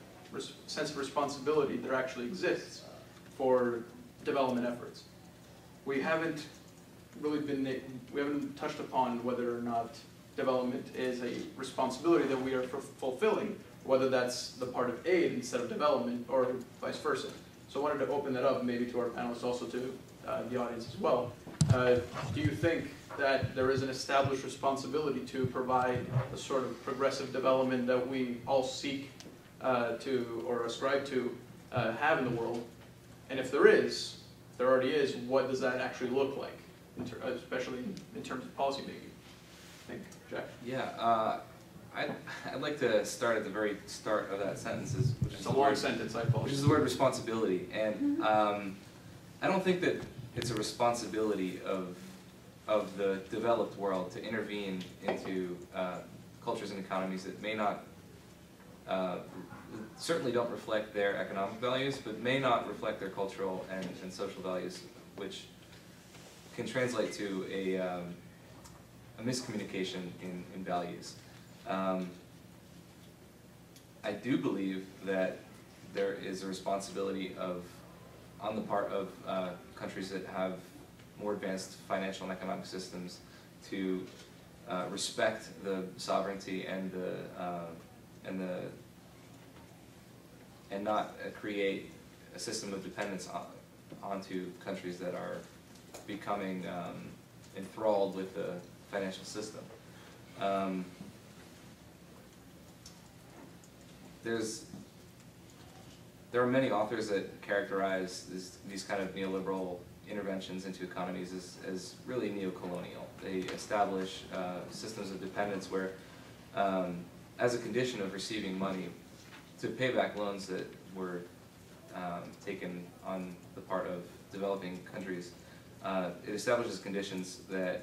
sense of responsibility there actually exists for development efforts. We haven't really we haven't touched upon whether or not development is a responsibility that we are fulfilling, whether that's the part of aid instead of development, or vice versa. So I wanted to open that up maybe to our panelists, also to the audience as well. Do you think that there is an established responsibility to provide the sort of progressive development that we all seek to, or ascribe to, have in the world? And if there already is, what does that actually look like, especially in terms of policy making? I think, Jack? Yeah, I'd like to start at the very start of that sentence, which is a long sentence, I apologize. Which is the word responsibility. And I don't think that it's a responsibility of the developed world to intervene into cultures and economies that may not, certainly don't reflect their economic values, but may not reflect their cultural and social values, which can translate to a miscommunication in values. I do believe that there is a responsibility on the part of countries that have more advanced financial and economic systems to respect the sovereignty and not create a system of dependence onto countries that are becoming enthralled with the financial system. There are many authors that characterize these kind of neoliberal interventions into economies as really neo-colonial. They establish systems of dependence where, as a condition of receiving money to pay back loans that were taken on the part of developing countries, it establishes conditions that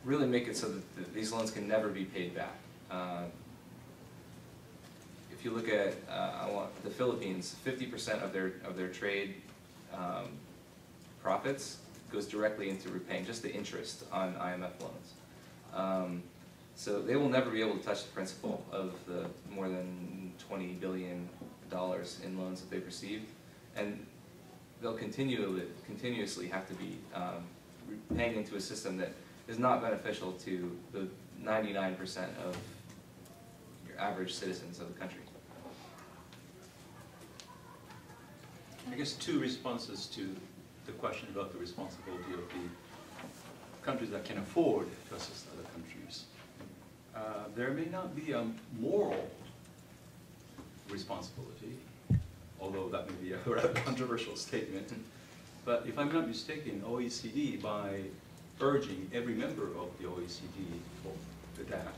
really make it so that these loans can never be paid back. If you look at the Philippines, 50% of their trade profits goes directly into repaying just the interest on IMF loans. So they will never be able to touch the principal of the more than $20 billion in loans that they've received, and they'll continuously have to be paying into a system that is not beneficial to the 99% of your average citizens of the country. I guess two responses to the question about the responsibility of the countries that can afford to assist other countries. There may not be a moral responsibility, although that may be a rather controversial statement. But if I'm not mistaken, OECD, by urging every member of the OECD, or the DAC,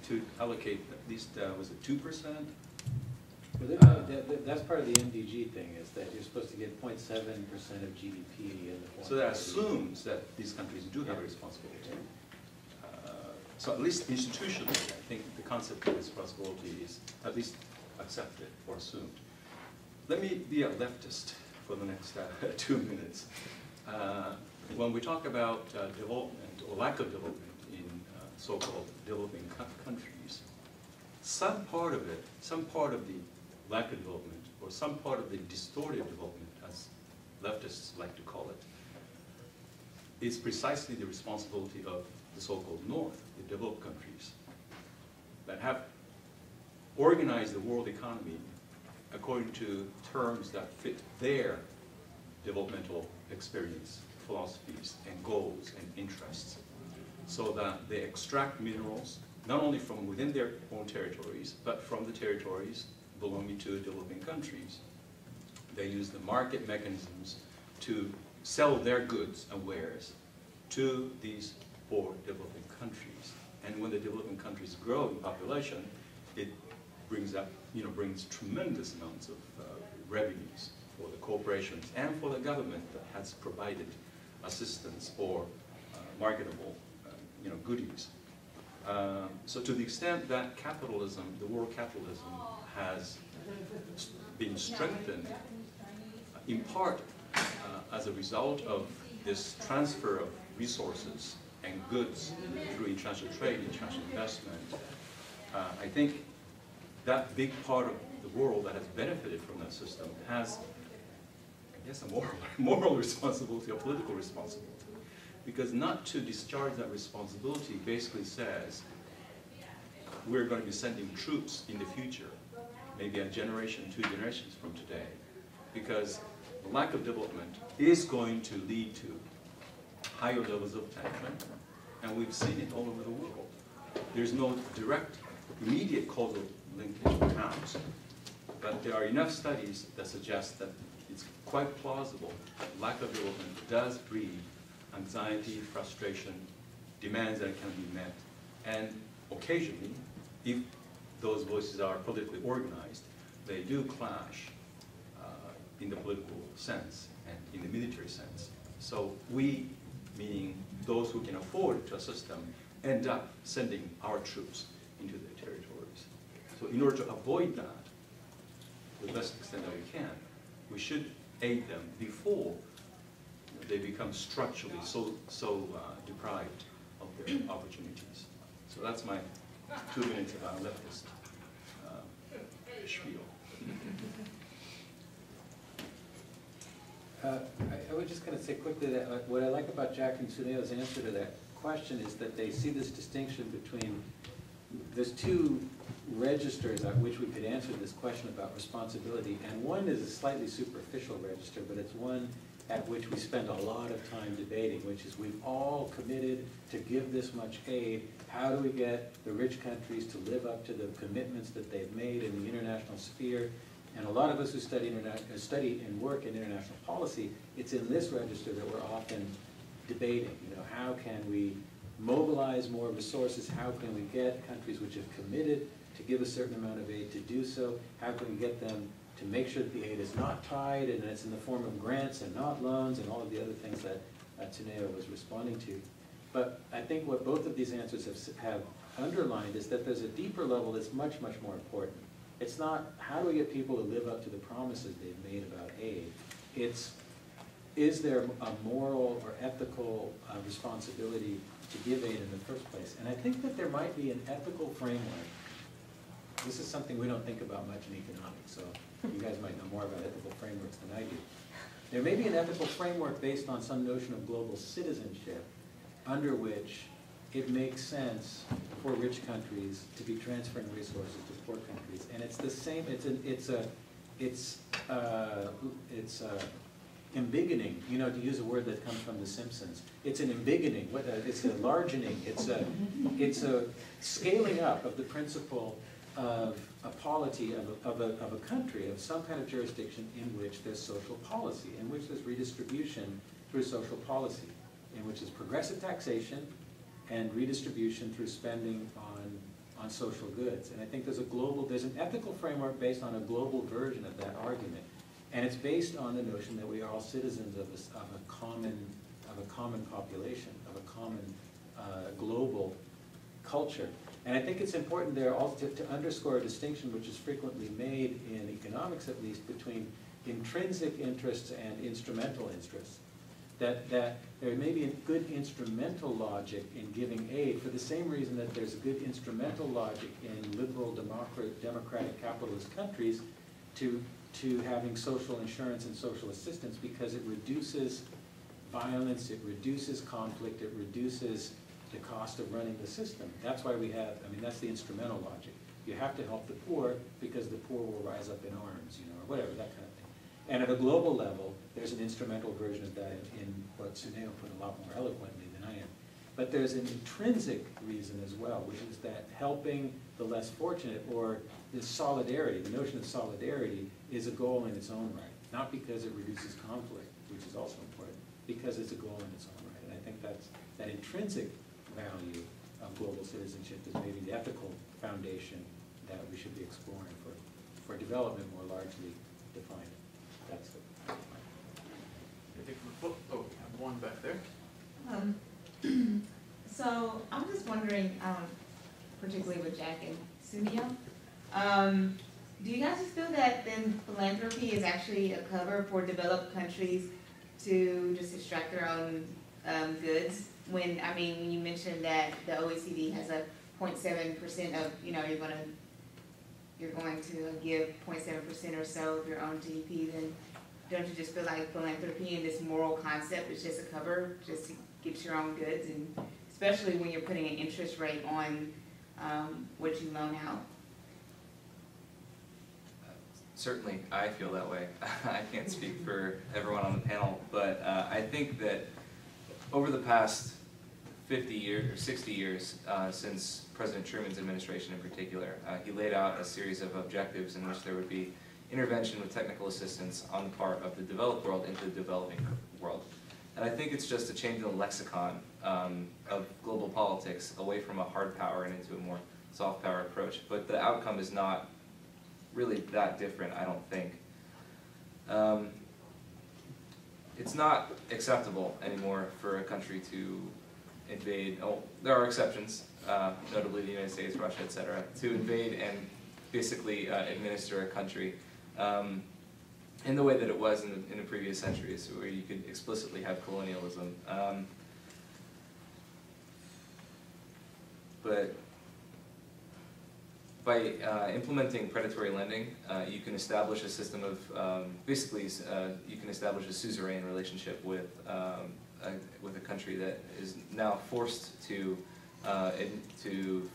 to allocate at least, was it 2%? Well, that's part of the MDG thing, is that you're supposed to get 0.7% of GDP in the form. So that assumes that these countries do have a responsibility. So at least institutionally, I think the concept of responsibility is at least accepted or assumed. Let me be a leftist for the next 2 minutes. When we talk about development or lack of development in so-called developing countries, some part of the lack of development, or some part of the distorted development, as leftists like to call it, is precisely the responsibility of the so-called North, the developed countries, that have organized the world economy according to terms that fit their developmental experience, philosophies, and goals and interests, so that they extract minerals not only from within their own territories, but from the territories belonging to developing countries. They use the market mechanisms to sell their goods and wares to these poor developing countries. And when the developing countries grow in population, it brings up, brings tremendous amounts of revenues for the corporations and for the government that has provided assistance or marketable, goodies. So to the extent that capitalism, the world capitalism, has been strengthened in part as a result of this transfer of resources and goods through international trade, international investment, I think that big part of the world that has benefited from that system has, I guess, a moral responsibility, a political responsibility. Because not to discharge that responsibility basically says we're going to be sending troops in the future, maybe a generation, 2 generations from today, because the lack of development is going to lead to higher levels of tension, and we've seen it all over the world. There's no direct, immediate causal linkage perhaps, but there are enough studies that suggest that it's quite plausible lack of development does breed anxiety, frustration, demands that can be met, and occasionally, if those voices are politically organized, they do clash in the political sense and in the military sense. So we, meaning those who can afford to assist them, end up sending our troops into their territories. So in order to avoid that, to the best extent that we can, we should aid them before they become structurally so deprived of their opportunities. So that's my 2 minutes about leftist spiel. I was just going to say quickly that what I like about Jack and Tsuneo's answer to that question is that they see this distinction between, there's two registers at which we could answer this question about responsibility, and one is a slightly superficial register, but it's one at which we spend a lot of time debating, which is we've all committed to give this much aid. How do we get the rich countries to live up to the commitments that they've made in the international sphere? And a lot of us who study and work in international policy, it's in this register that we're often debating. You know, how can we mobilize more resources? How can we get countries which have committed to give a certain amount of aid to do so? How can we get them to make sure that the aid is not tied and it's in the form of grants and not loans and all of the other things that Tsuneo was responding to? But I think what both of these answers have underlined is that there's a deeper level that's much, much more important. It's not how do we get people to live up to the promises they've made about aid. It's, is there a moral or ethical responsibility to give aid in the first place? And I think that there might be an ethical framework. This is something we don't think about much in economics, so you guys might know more about ethical frameworks than I do. There may be an ethical framework based on some notion of global citizenship, under which it makes sense for rich countries to be transferring resources to poor countries, and it's the same. It's embiggening. You know, to use a word that comes from The Simpsons. It's an embiggening. It's a largening. It's a scaling up of the principle of a polity of a country, of some kind of jurisdiction in which there's social policy, in which there's redistribution through social policy, in which there's progressive taxation and redistribution through spending on social goods. And I think there's an ethical framework based on a global version of that argument. And it's based on the notion that we are all citizens of a common population, of a common global culture. And I think it's important there also to underscore a distinction which is frequently made in economics, at least, between intrinsic interests and instrumental interests. That there may be a good instrumental logic in giving aid for the same reason that there's a good instrumental logic in liberal democratic capitalist countries to having social insurance and social assistance, because it reduces violence, it reduces conflict, it reduces the cost of running the system. That's why we have, I mean, that's the instrumental logic. You have to help the poor because the poor will rise up in arms, you know, or whatever, that kind of thing. And at a global level, there's an instrumental version of that in what Tsuneo put a lot more eloquently than I am. But there's an intrinsic reason as well, which is that helping the less fortunate, or the solidarity, the notion of solidarity, is a goal in its own right. Not because it reduces conflict, which is also important, because it's a goal in its own right. And I think that intrinsic value of global citizenship is maybe the ethical foundation that we should be exploring for development more largely defined. That's it. I think we have one back there. So I'm just wondering, particularly with Jack and Tsuneo, do you guys just feel that then philanthropy is actually a cover for developed countries to just extract their own goods? When, I mean, when you mentioned that the OECD has a 0.7% of, you know, you're going to give 0.7% or so of your own GDP, then don't you just feel like philanthropy and this moral concept is just a cover, just to get your own goods, and especially when you're putting an interest rate on what you loan out? Certainly, I feel that way. I can't speak for everyone on the panel, but I think that over the past 50 years or 60 years since President Truman's administration in particular, he laid out a series of objectives in which there would be intervention with technical assistance on the part of the developed world into the developing world. And I think it's just a change in the lexicon of global politics away from a hard power and into a more soft power approach. But the outcome is not really that different, I don't think. it's not acceptable anymore for a country to invade. Oh, there are exceptions, notably the United States, Russia, etc., to invade and basically administer a country in the way that it was in the previous centuries, where you could explicitly have colonialism. But by implementing predatory lending, you can establish a system of, basically, you can establish a suzerain relationship with a country that is now forced to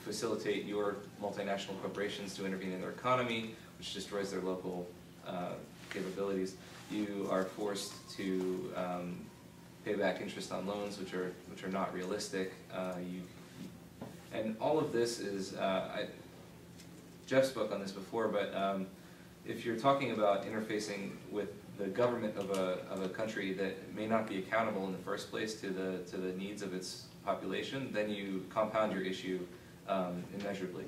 facilitate your multinational corporations to intervene in their economy, which destroys their local capabilities. You are forced to pay back interest on loans, which are not realistic. And all of this is, Jeff spoke on this before, but if you're talking about interfacing with the government of a country that may not be accountable in the first place to the needs of its population, then you compound your issue immeasurably.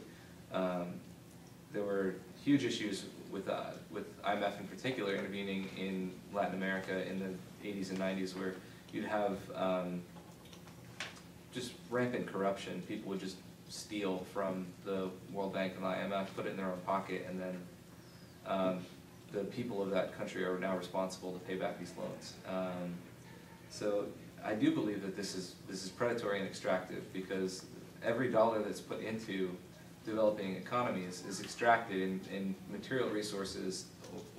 There were huge issues with IMF in particular intervening in Latin America in the 80s and 90s, where you'd have just rampant corruption. People would just steal from the World Bank and the IMF, put it in their own pocket, and then the people of that country are now responsible to pay back these loans. So I do believe that this is predatory and extractive, because every dollar that's put into developing economies is extracted in material resources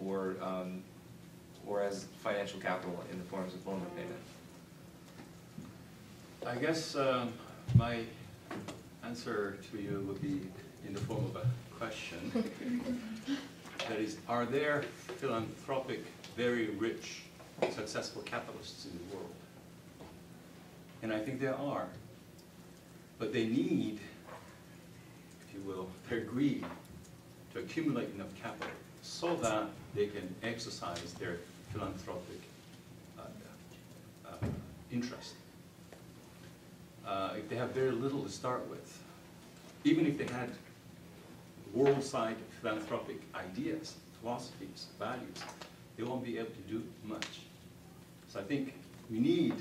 or as financial capital in the forms of loan repayment. I guess my answer to you would be in the form of a question. That is, are there philanthropic, very rich, successful capitalists in the world? And I think there are. But they need, if you will, their greed to accumulate enough capital so that they can exercise their philanthropic interest. If they have very little to start with, even if they had world-side philanthropic ideas, philosophies, values, they won't be able to do much. So I think we need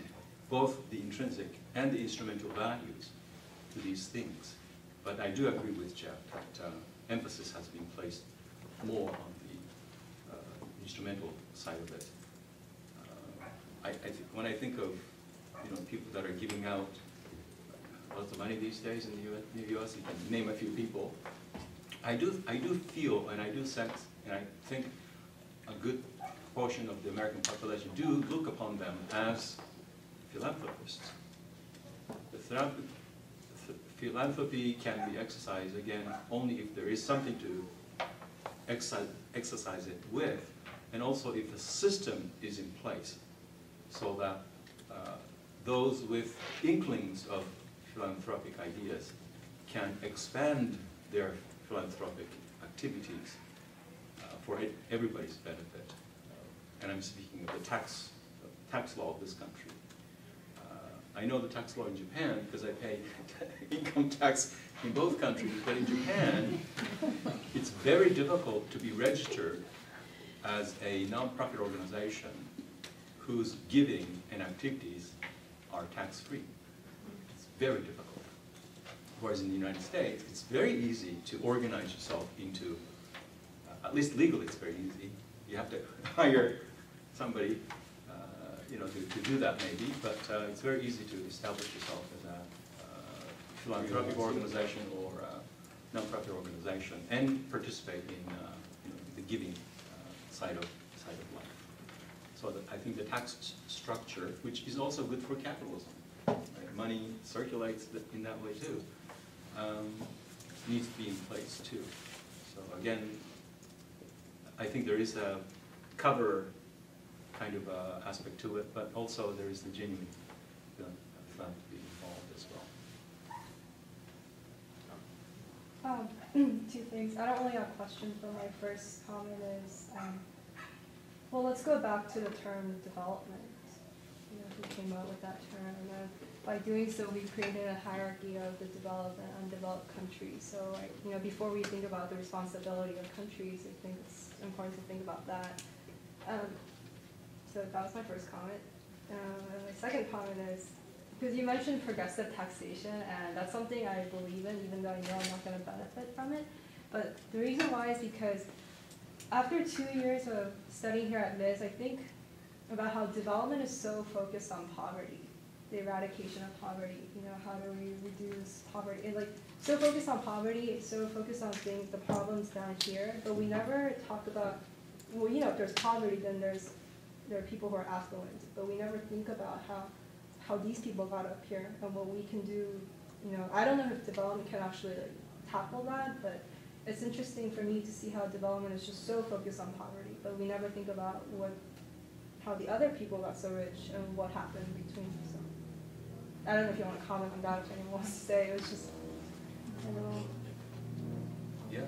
both the intrinsic and the instrumental values to these things. But I do agree with Jeff that emphasis has been placed more on the instrumental side of it. When I think of people that are giving out lots of money these days in the US, you can name a few people. I do feel and I do sense, and I think a good portion of the American population do look upon them as philanthropists. The philanthropy can be exercised, again, only if there is something to exercise it with, and also if the system is in place, so that those with inklings of philanthropic ideas can expand their philanthropic activities for everybody's benefit. And I'm speaking of the tax law of this country. I know the tax law in Japan because I pay income tax in both countries, but in Japan, it's very difficult to be registered as a non-profit organization whose giving and activities are tax-free. It's very difficult. Whereas in the United States, it's very easy to organize yourself into, at least legally it's very easy. You have to hire somebody to do that maybe, but it's very easy to establish yourself as a philanthropic organization or a non-profit organization and participate in the giving side of life. So I think the tax structure, which is also good for capitalism, right? Money circulates in that way too, needs to be in place too. So again, I think there is a cover kind of aspect to it, but also there is the genuine philanthropy involved as well. Two things. I don't really have questions, but my first comment is, well, let's go back to the term development. Who came up with that term? And by doing so, we created a hierarchy of the developed and undeveloped countries. So, before we think about the responsibility of countries, I think it's important to think about that. So that was my first comment. And my second comment is, because you mentioned progressive taxation, and that's something I believe in, even though I know I'm not going to benefit from it. But the reason why is because after 2 years of studying here at MIIS, I think about how development is so focused on poverty, the eradication of poverty, you know, how do we reduce poverty, and like so focused on poverty, so focused on things, the problems down here, but we never talk about, well, you know, if there's poverty, then there are people who are affluent, but we never think about how these people got up here and what we can do. You know, I don't know if development can actually like tackle that, but it's interesting for me to see how development is just so focused on poverty, but we never think about how the other people got so rich and what happened between them. So I don't know if you want to comment on that, if anyone wants to say. It was just, I don't know. Yeah,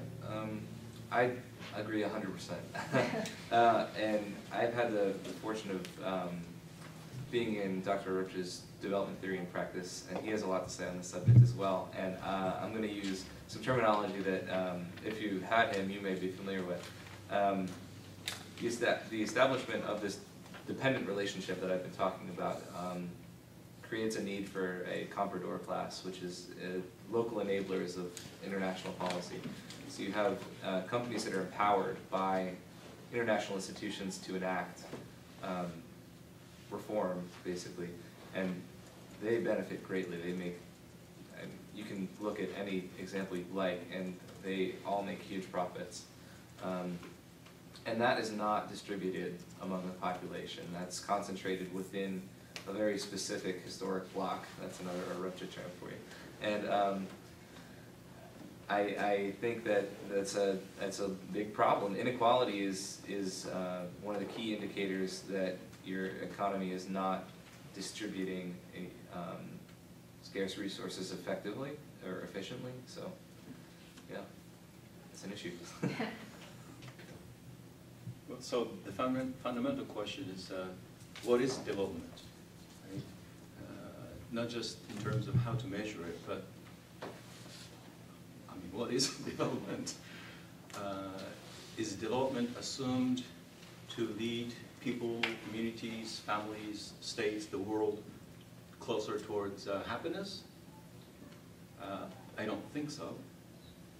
I agree 100%. And I've had the fortune of being in Dr. Roach's development theory and practice, and he has a lot to say on this subject as well. And I'm going to use some terminology that, if you had him, you may be familiar with. The establishment of this dependent relationship that I've been talking about creates a need for a comprador class, which is local enablers of international policy. So you have companies that are empowered by international institutions to enact reform, basically, and they benefit greatly. They make, and you can look at any example you like, and they all make huge profits. And that is not distributed among the population. That's concentrated within a very specific historic block. That's another Arupcha term for you. And I think that that's a big problem. Inequality is one of the key indicators that your economy is not distributing scarce resources effectively or efficiently. So, yeah, it's an issue. So the fundamental question is, what is development? Right? Not just in terms of how to measure it, but I mean, what is development? Is development assumed to lead people, communities, families, states, the world closer towards happiness? I don't think so.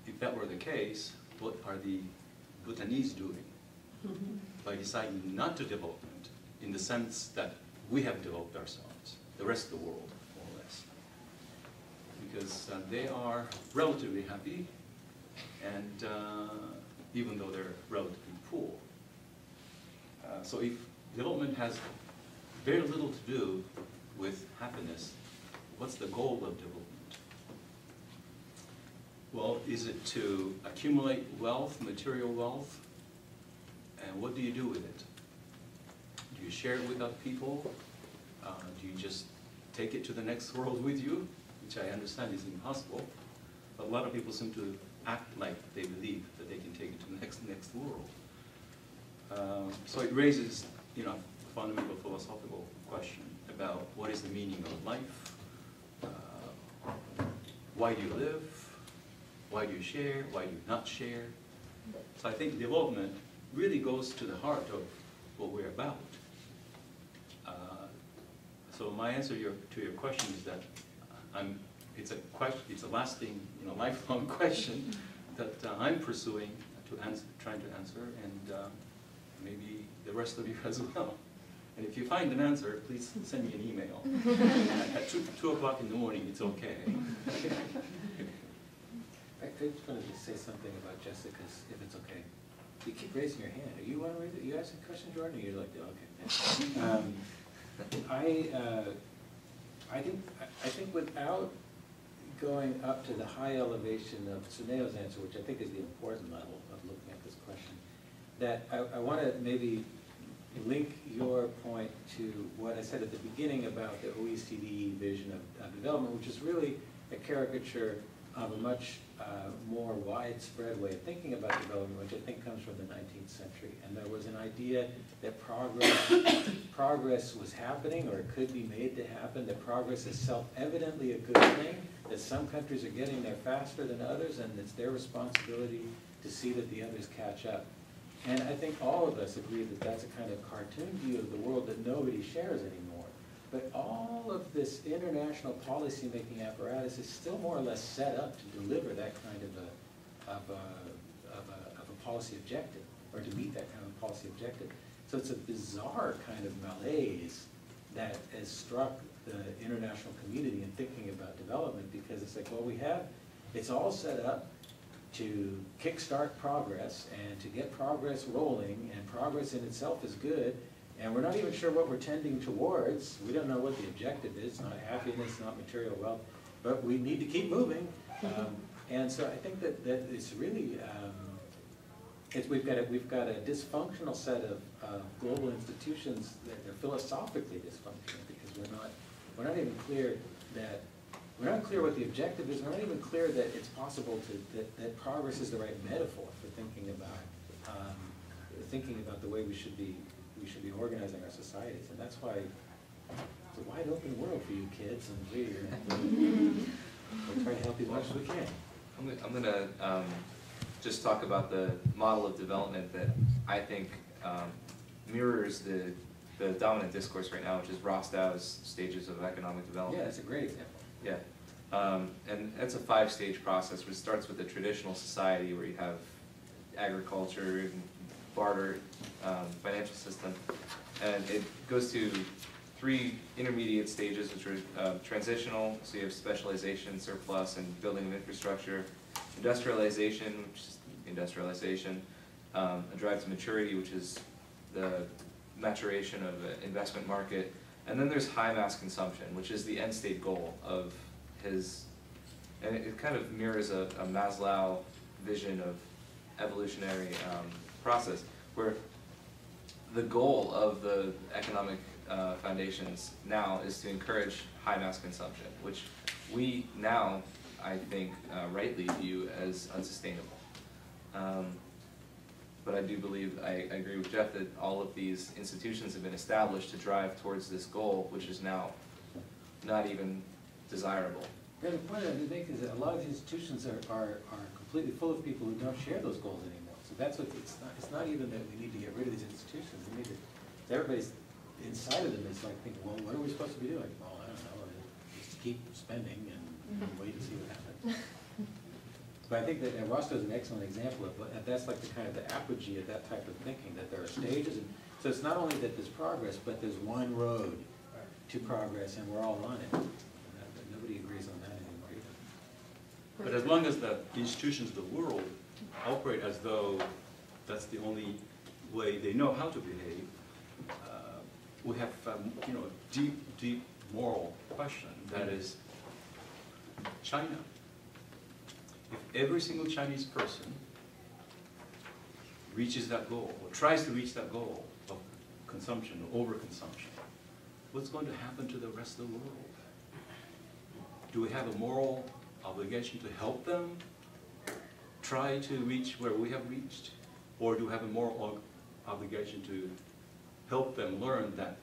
If that were the case, what are the Bhutanese doing by deciding not to develop it in the sense that we have developed ourselves, the rest of the world, more or less? Because they are relatively happy, and even though they're relatively poor. So if development has very little to do with happiness, what's the goal of development? Well, is it to accumulate wealth, material wealth? And what do you do with it? Do you share it with other people? Do you just take it to the next world with you? Which I understand is impossible. But a lot of people seem to act like they believe that they can take it to the next world. So it raises, you know, a fundamental philosophical question about what is the meaning of life? Why do you live? Why do you share? Why do you not share? So I think development really goes to the heart of what we're about. So my answer to your question is that it's a lasting, you know, lifelong question that I'm pursuing trying to answer, and maybe the rest of you as well. And if you find an answer, please send me an email. At 2 o'clock in the morning, it's okay. I just wanted to say something about Jessica's, if it's okay. You keep raising your hand. Are you want to raise it? You asking a question, Jordan? Or you're like, oh, okay. I think without going up to the high elevation of Tsuneo's answer, which I think is the important level of looking at this question, that I want to maybe link your point to what I said at the beginning about the OECD vision of development, which is really a caricature of a much more widespread way of thinking about development, which I think comes from the 19th century. And there was an idea that progress was happening, or it could be made to happen, that progress is self-evidently a good thing, that some countries are getting there faster than others, and it's their responsibility to see that the others catch up. And I think all of us agree that that's a kind of cartoon view of the world that nobody shares anymore. But all of this international policy-making apparatus is still more or less set up to deliver that kind of a policy objective, or to meet that kind of policy objective. So it's a bizarre kind of malaise that has struck the international community in thinking about development, because it's like, well, it's all set up to kickstart progress and to get progress rolling, and progress in itself is good, and we're not even sure what we're tending towards. We don't know what the objective is. It's not happiness, not material wealth, but we need to keep moving. And so I think that it's really, we've got a dysfunctional set of global institutions that are philosophically dysfunctional, because we're not even clear that, we're not clear what the objective is. We're not even clear that it's possible that progress is the right metaphor for thinking about the way we should be organizing our societies. And that's why it's a wide open world for you kids, and we'll try to help you as much as we can. I'm going to just talk about the model of development that I think mirrors the dominant discourse right now, which is Rostow's stages of economic development. Yeah, that's a great example. Yeah, and it's a 5-stage process, which starts with the traditional society where you have agriculture and barter financial system, and it goes to 3 intermediate stages, which are transitional, so you have specialization, surplus, and building of infrastructure, industrialization, which is industrialization, a drive to maturity, which is the maturation of an investment market, and then there's high mass consumption, which is the end state goal of his, and it kind of mirrors a Maslow vision of evolutionary process, where the goal of the economic foundations now is to encourage high mass consumption, which we now, I think, rightly view as unsustainable. But I do believe, I agree with Jeff, that all of these institutions have been established to drive towards this goal, which is now not even desirable. Yeah, the point I make is that a lot of the institutions are completely full of people who don't share those goals anymore. So that's what, it's not even that we need to get rid of these institutions. We need to, everybody's inside of them is like thinking, well, what are we supposed to be doing? Well, I don't know, just keep spending and wait and see what happens. But I think that Rostow is an excellent example of that's like the kind of the apogee of that type of thinking, that there are stages, and so it's not only that there's progress, but there's one road to progress, and we're all on it. And nobody agrees on that anymore either. But as long as the institutions of the world operate as though that's the only way they know how to behave, we have you know, a deep moral question. That is, China. If every single Chinese person reaches that goal, or tries to reach that goal of consumption or overconsumption, what's going to happen to the rest of the world? Do we have a moral obligation to help them try to reach where we have reached? Or do we have a moral obligation to help them learn that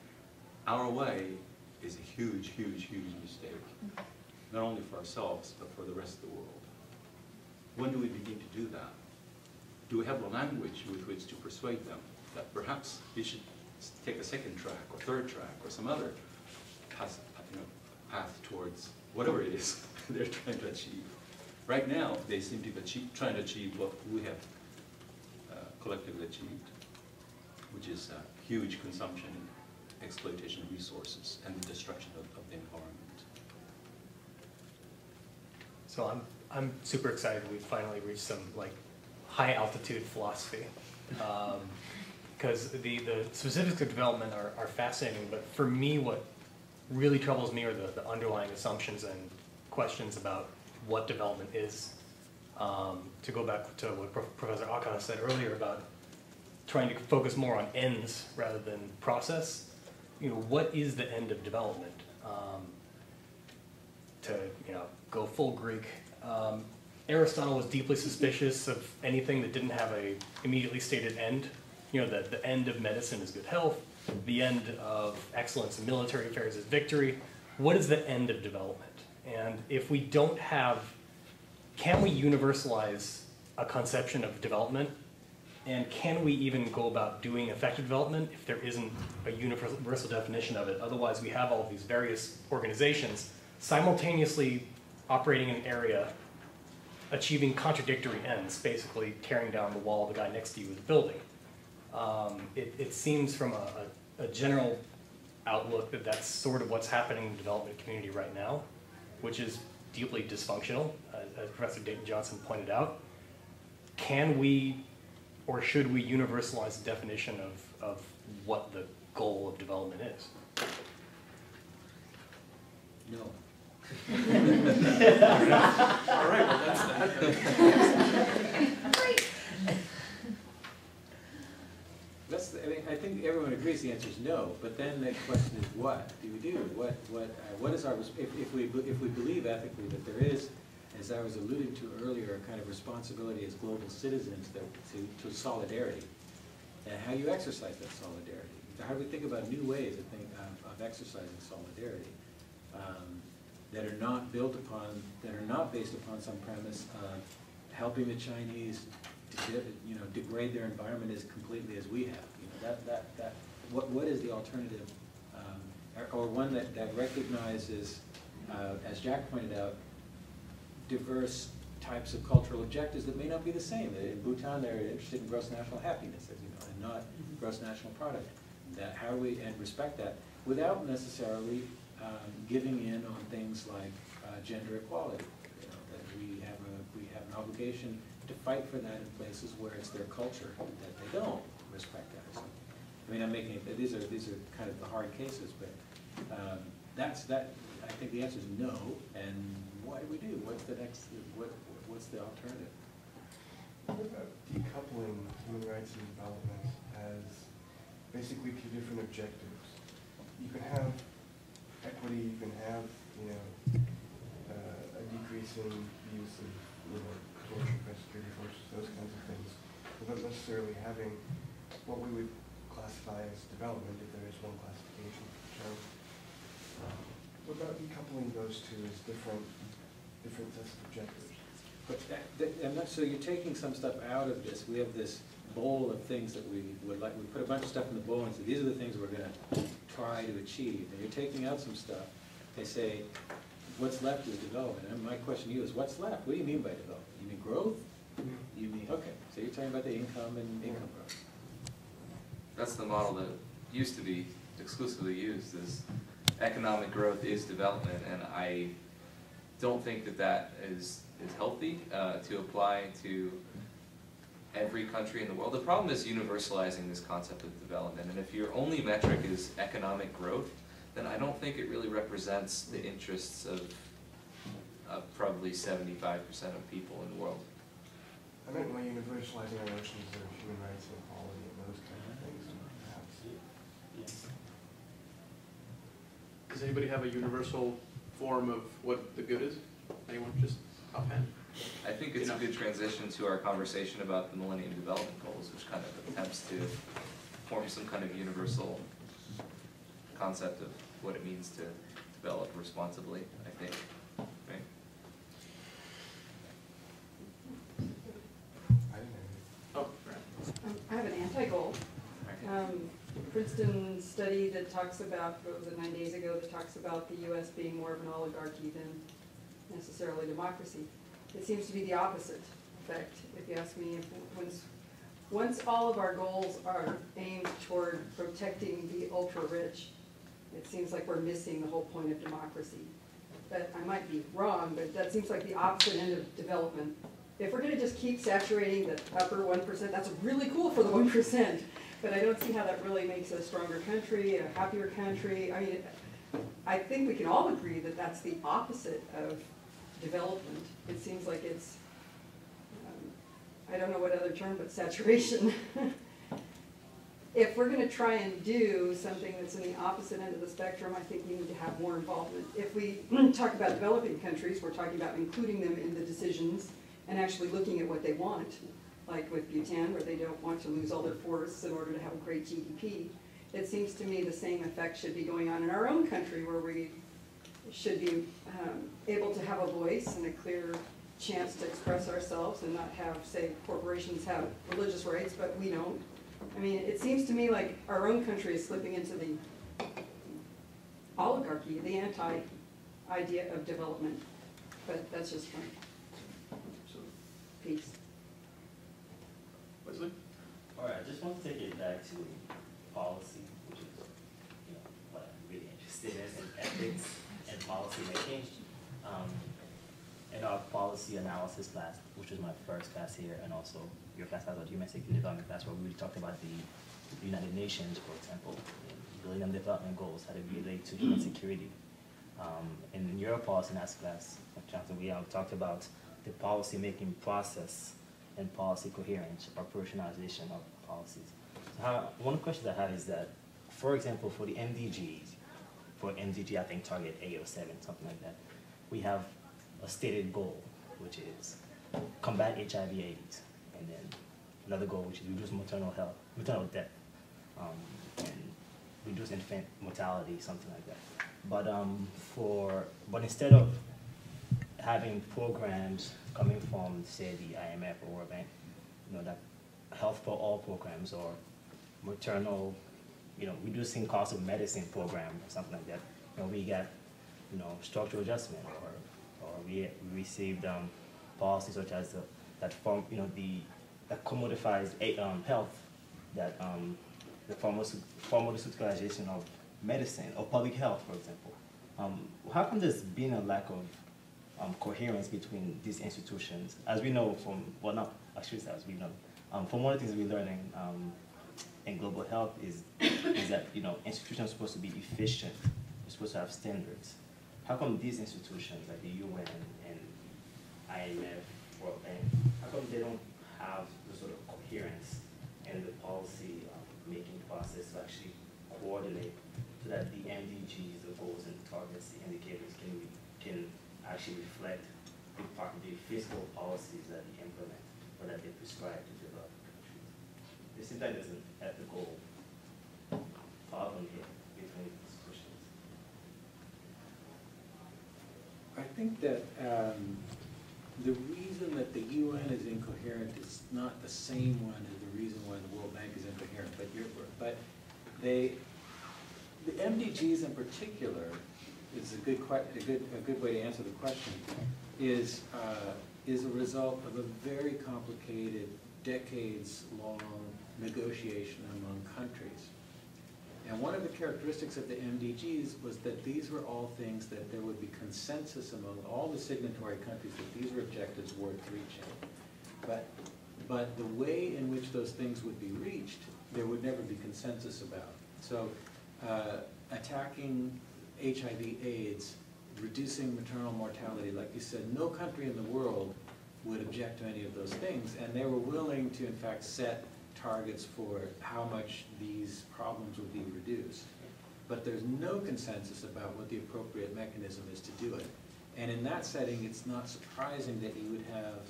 our way is a huge, huge, huge mistake, not only for ourselves, but for the rest of the world? When do we begin to do that? Do we have a language with which to persuade them that perhaps they should take a second track or third track or some other path, path towards whatever it is they're trying to achieve? Right now, they seem to be trying to achieve what we have collectively achieved, which is huge consumption, exploitation of resources, and the destruction of the environment. So I'm super excited we finally reached some like high altitude philosophy, because the specifics of development are fascinating, but for me what really troubles me are the underlying assumptions and questions about what development is. To go back to what Professor Akaha said earlier about trying to focus more on ends rather than process, what is the end of development? To go full Greek, Aristotle was deeply suspicious of anything that didn't have a immediately stated end. That the end of medicine is good health, the end of excellence in military affairs is victory. What is the end of development? And if we don't have, can we universalize a conception of development And can we even go about doing effective development if there isn't a universal definition of it? Otherwise, we have all these various organizations simultaneously operating in an area, achieving contradictory ends, basically tearing down the wall the guy next to you is building. It seems from a general outlook that that's sort of what's happening in the development community right now, which is deeply dysfunctional, as Professor Dayton-Johnson pointed out. Can we or should we universalize the definition of what the goal of development is? No. All right, well, that's that. I think everyone agrees the answer is no, but then the question is what do we do? What is our, if we believe ethically that there is, as I was alluding to earlier, a kind of responsibility as global citizens to solidarity, and how you exercise that solidarity. How do we think about new ways of exercising solidarity that are not built upon, that are not based upon some premise of helping the Chinese degrade their environment as completely as we have. What is the alternative, or one that recognizes, as Jack pointed out, diverse types of cultural objectives that may not be the same. In Bhutan, they're interested in gross national happiness, as you know, and not gross national product. That how we and respect that without necessarily giving in on things like gender equality. That we have an obligation to fight for that in places where it's their culture that they don't respect that. So, I mean, I'm making it, these are kind of the hard cases, but that's that. I think the answer is no. And what do we do? What's the next? What's the alternative? What about decoupling human rights and development as basically two different objectives? You can have equity. You can have a decrease in the use of torture by security forces, those kinds of things, without necessarily having what we would classify as development if there is one classification term. What about decoupling those two as different sets of objectives? But so you're taking some stuff out of this. We have this bowl of things that we would like. We put a bunch of stuff in the bowl and say, these are the things we're going to try to achieve. And you're taking out some stuff. They say, what's left is development. And my question to you is, what's left? What do you mean by development? You mean growth? You mean, okay, so you're talking about the income and income growth. That's the model that used to be exclusively used, is economic growth is development, and I don't think that is healthy to apply to every country in the world. The problem is universalizing this concept of development, and if your only metric is economic growth, then I don't think it really represents the interests of probably 75% of people in the world. I meant by universalizing our notions of human rights and equality and those kinds of things, perhaps. Yes. Does anybody have a universal form of what the good is? Anyone just offhand? I think it's a good transition to our conversation about the Millennium Development Goals, which kind of attempts to form some kind of universal concept of what it means to develop responsibly, I think. Right? Oh, I have an anti-goal. Princeton study that talks about, what was it, 9 days ago, that talks about the U.S. being more of an oligarchy than necessarily democracy. It seems to be the opposite effect, if you ask me. Once all of our goals are aimed toward protecting the ultra-rich, it seems like we're missing the whole point of democracy. But I might be wrong, but that seems like the opposite end of development. If we're going to just keep saturating the upper 1%, that's really cool for the 1%. But I don't see how that really makes a stronger country, a happier country. I mean, I think we can all agree that that's the opposite of development. It seems like it's, I don't know what other term, but saturation. If we're going to try and do something that's in the opposite end of the spectrum, I think we need to have more involvement. If we talk about developing countries, we're talking about including them in the decisions and actually looking at what they want. Like with Bhutan, where they don't want to lose all their forests in order to have a great GDP. It seems to me the same effect should be going on in our own country, where we should be able to have a voice and a clear chance to express ourselves and not have, say, corporations have religious rights, but we don't. I mean, it seems to me like our own country is slipping into the oligarchy, the anti-idea of development. But that's just my piece. Wesley? All right, I just want to take it back to policy, which is, you know, what I'm really interested in ethics and policy making. In our policy analysis class, which was my first class here, and also your class as a human safety development class, where we really talked about the United Nations, for example, the Millennium Development Goals, how they relate to human security. In your policy analysis class, Johnson, we talked about the policy making process and policy coherence or personalization of policies. So one question I have is that, for example, for the MDGs, for MDG, I think target 8 or 7, something like that, we have a stated goal, which is combat HIV/AIDS, and then another goal, which is reduce maternal death, and reduce infant mortality, something like that. But instead of having programs coming from, say, the IMF or World Bank, you know, that health for all programs or maternal, you know, reducing cost of medicine program or something like that, you know, we got, you know, structural adjustment, or we received policies such as that commodifies health, that the pharmaceuticalization of medicine or public health, for example. How come there's been a lack of coherence between these institutions? As we know from, well, not actually as we know, from one of the things we're learning in global health is that, you know, institutions are supposed to be efficient, they're supposed to have standards. How come these institutions like the UN and IMF, World Bank, how come they don't have the sort of coherence in the policy making process to actually coordinate so that the MDGs, the goals and the targets, the indicators can actually reflect the fiscal policies that they implement or that they prescribe to developing countries? It seems like there's an ethical problem here between institutions. I think that the reason that the UN is incoherent is not the same one as the reason why the World Bank is incoherent. The MDGs in particular is a good way to answer the question. Is a result of a very complicated, decades-long negotiation among countries. And one of the characteristics of the MDGs was that these were all things that there would be consensus among all the signatory countries that these were objectives worth reaching. But the way in which those things would be reached, there would never be consensus about. So attacking HIV/AIDS, reducing maternal mortality, like you said, no country in the world would object to any of those things, and they were willing to, in fact, set targets for how much these problems would be reduced. But there's no consensus about what the appropriate mechanism is to do it. And in that setting, it's not surprising that you would have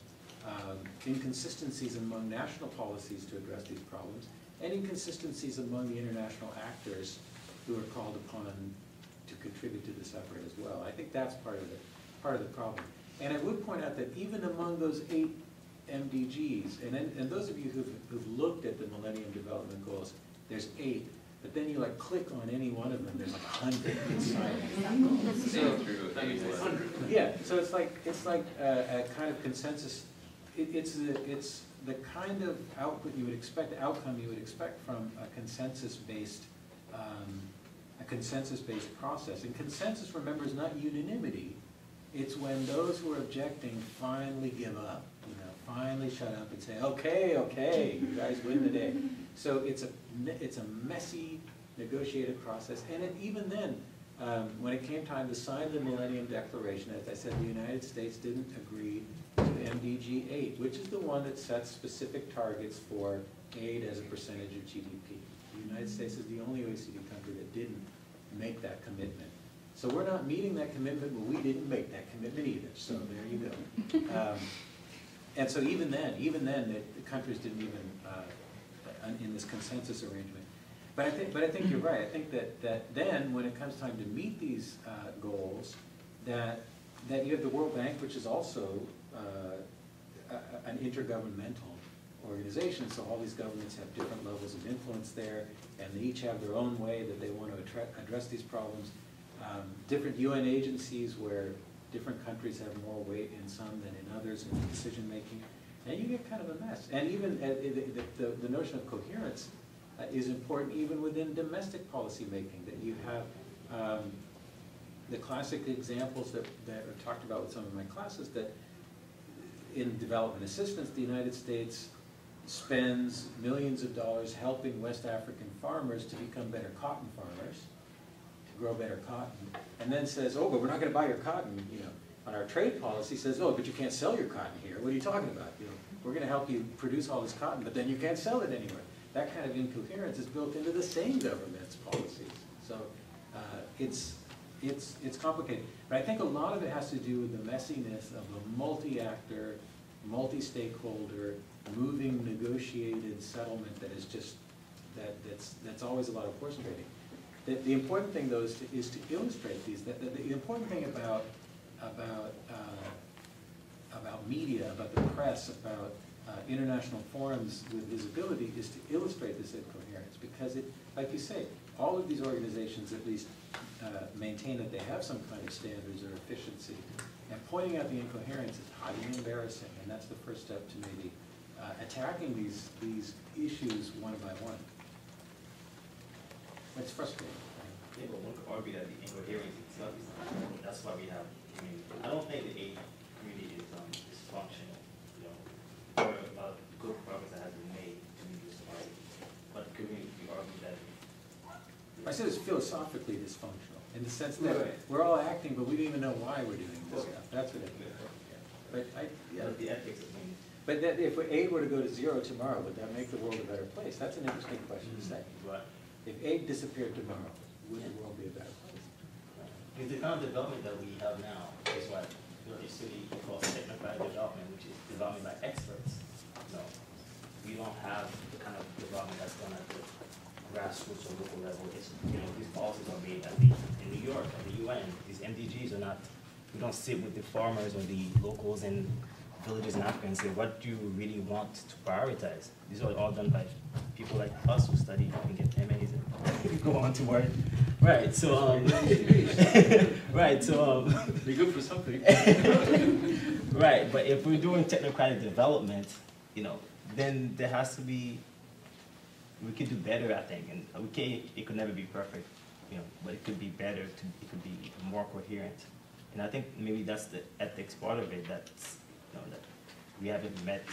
inconsistencies among national policies to address these problems, and inconsistencies among the international actors who are called upon to contribute to this effort as well. I think that's part of the problem. And I would point out that even among those 8 MDGs, and those of you who've looked at the Millennium Development Goals, there's 8, but then you like click on any one of them, there's like 100 inside. Yeah, so it's like a kind of consensus. It's the kind of output you would expect, the outcome you would expect from a consensus-based process. And consensus, remember, is not unanimity. It's when those who are objecting finally give up, you know, finally shut up and say, okay, you guys win the day. So it's a messy, negotiated process. And even then, when it came time to sign the Millennium Declaration, as I said, the United States didn't agree to MDG 8, which is the one that sets specific targets for aid as a percentage of GDP. The United States is the only OECD country that didn't make that commitment. So we're not meeting that commitment, but we didn't make that commitment either. So there you go. And so even then, the countries didn't even in this consensus arrangement. But I think you're right. I think that then, when it comes time to meet these goals, that you have the World Bank, which is also an intergovernmental organization, so all these governments have different levels of influence there, and they each have their own way that they want to address these problems. Different UN agencies where different countries have more weight in some than in others in decision making, and you get kind of a mess. And even the notion of coherence is important even within domestic policy making, that you have the classic examples that are talked about with some of my classes, that in development assistance, the United States spends millions of dollars helping West African farmers to become better cotton farmers, to grow better cotton, and then says, oh, but we're not going to buy your cotton, you know. On our trade policy says, oh, but you can't sell your cotton here. What are you talking about? You know, we're going to help you produce all this cotton, but then you can't sell it anywhere. That kind of incoherence is built into the same government's policies. So it's complicated. But I think a lot of it has to do with the messiness of a multi-actor, multi-stakeholder, moving, negotiated settlement that is just, that's always a lot of horse trading. The important thing, though, is to illustrate these. The important thing about media, about the press, about international forums with visibility is to illustrate this incoherence, because it, like you say, all of these organizations at least maintain that they have some kind of standards or efficiency, and pointing out the incoherence is highly embarrassing, and that's the first step to maybe attacking these issues one by one. It's frustrating. Yeah, but one could argue that the incoherence itself is not, that's why we have community. I don't think the aid community is dysfunctional. You know, there are a lot of good progress that has been made to meet this party, but the community, we argue that. I said it's philosophically dysfunctional in the sense that we're all acting, but we don't even know why we're doing this stuff. That's what it means. But The ethics of things. But that if aid were to go to zero tomorrow, would that make the world a better place? That's an interesting question to say. Right. If aid disappeared tomorrow, would the world be a better place? Because the kind of development that we have now is what the city calls technocratic development, which is development by experts. No, we don't have the kind of development that's done at the grassroots or local level. It's, you know, these policies are made at in New York, at the UN. These MDGs are not, we don't sit with the farmers or the locals in villages in Africa and say, what do you really want to prioritize? These are all done by people like us who study and get MAs and go on to work. Right, so, right, so, Be good for something. right, but if we're doing technocratic development, you know, then there has to be, we could do better, I think, and we can't, it could never be perfect, you know, but it could be better, it could be more coherent. And I think maybe that's the ethics part of it, that's, you know, that we haven't met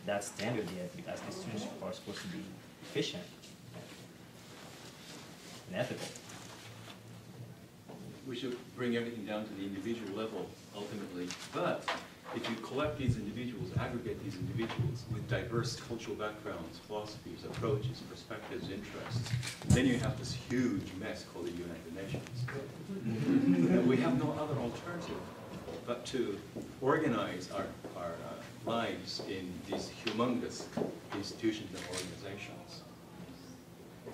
that standard yet, because the students are supposed to be efficient and ethical. We should bring everything down to the individual level, ultimately. But if you collect these individuals, aggregate these individuals with diverse cultural backgrounds, philosophies, approaches, perspectives, interests, then you have this huge mess called the United Nations. And we have no other alternative but to organize our lives in these humongous institutions and organizations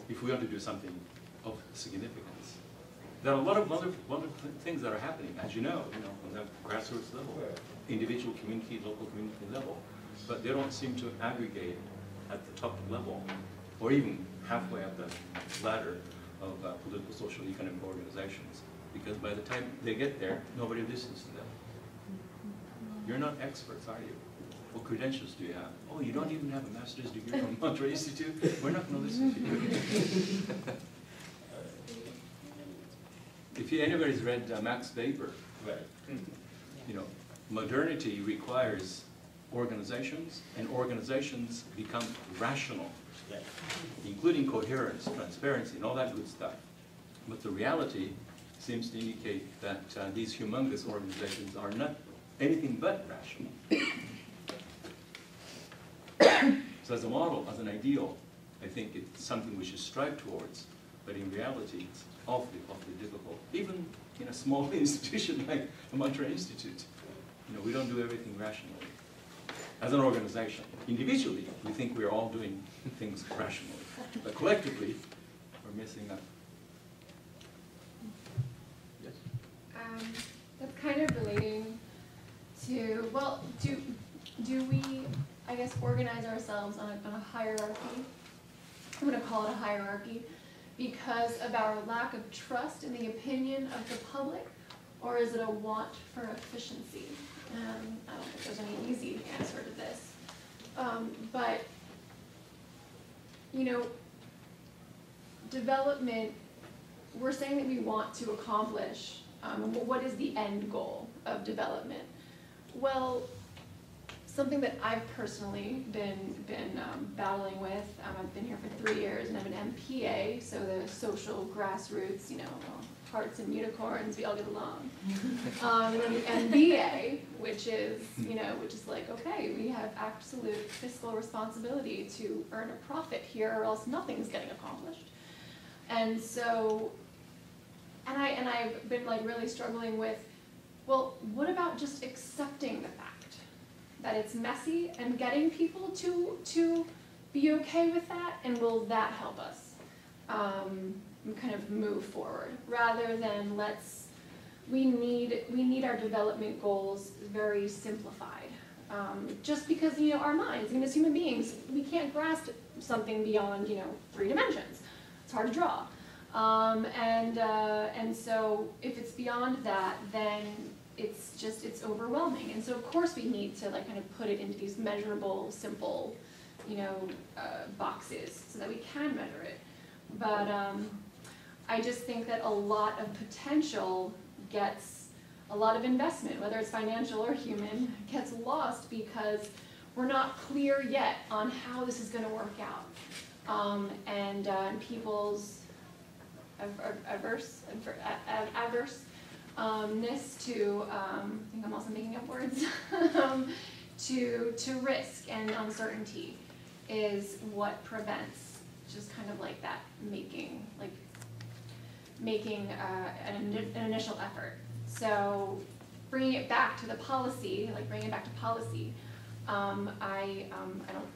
if we want to do something of significance. There are a lot of wonderful things that are happening, as you know, on the grassroots level, individual community, local community level, but they don't seem to aggregate at the top level, or even halfway up the ladder of political, social, economic organizations, because by the time they get there, nobody listens to them. You're not experts, are you? What credentials do you have? Oh, you don't even have a master's degree from Monterey Institute? We're not going to listen to you. If anybody's read Max Weber, Right. you know, modernity requires organizations, and organizations become rational, Right. including coherence, transparency, and all that good stuff. But the reality seems to indicate that these humongous organizations are not anything but rational. So as a model, as an ideal, I think it's something we should strive towards, but in reality, it's awfully difficult. Even in a small institution like the Monterey Institute, we don't do everything rationally. As an organization, individually, we think we're all doing things rationally, but collectively, we're messing up. Yes? That's kind of relating to Well, do we, I guess, organize ourselves on a hierarchy? I'm going to call it a hierarchy because of our lack of trust in the opinion of the public, or is it a want for efficiency? I don't think there's any easy answer to this. But, you know, development, we're saying that we want to accomplish, what is the end goal of development? Well, something that I've personally been battling with, I've been here for 3 years and I'm an MPA, so the social grassroots, you know, hearts and unicorns, we all get along. And then the MBA, which is, you know, which is like, okay, we have absolute fiscal responsibility to earn a profit here or else nothing's getting accomplished. And so, and I've been like really struggling with, well, what about just accepting the fact that it's messy and getting people to be okay with that, and will that help us kind of move forward, rather than we need our development goals very simplified. Just because, you know, our minds, I mean, as human beings, we can't grasp something beyond, you know, 3 dimensions. It's hard to draw. And so if it's beyond that, then it's overwhelming. And so of course we need to like kind of put it into these measurable, simple, you know, boxes so that we can measure it. But I just think that a lot of potential gets, a lot of investment, whether it's financial or human, gets lost because we're not clear yet on how this is going to work out. And people's averseness to, I think I'm also making up words, to risk and uncertainty is what prevents just kind of like that making an initial effort. So bringing it back to the policy, I don't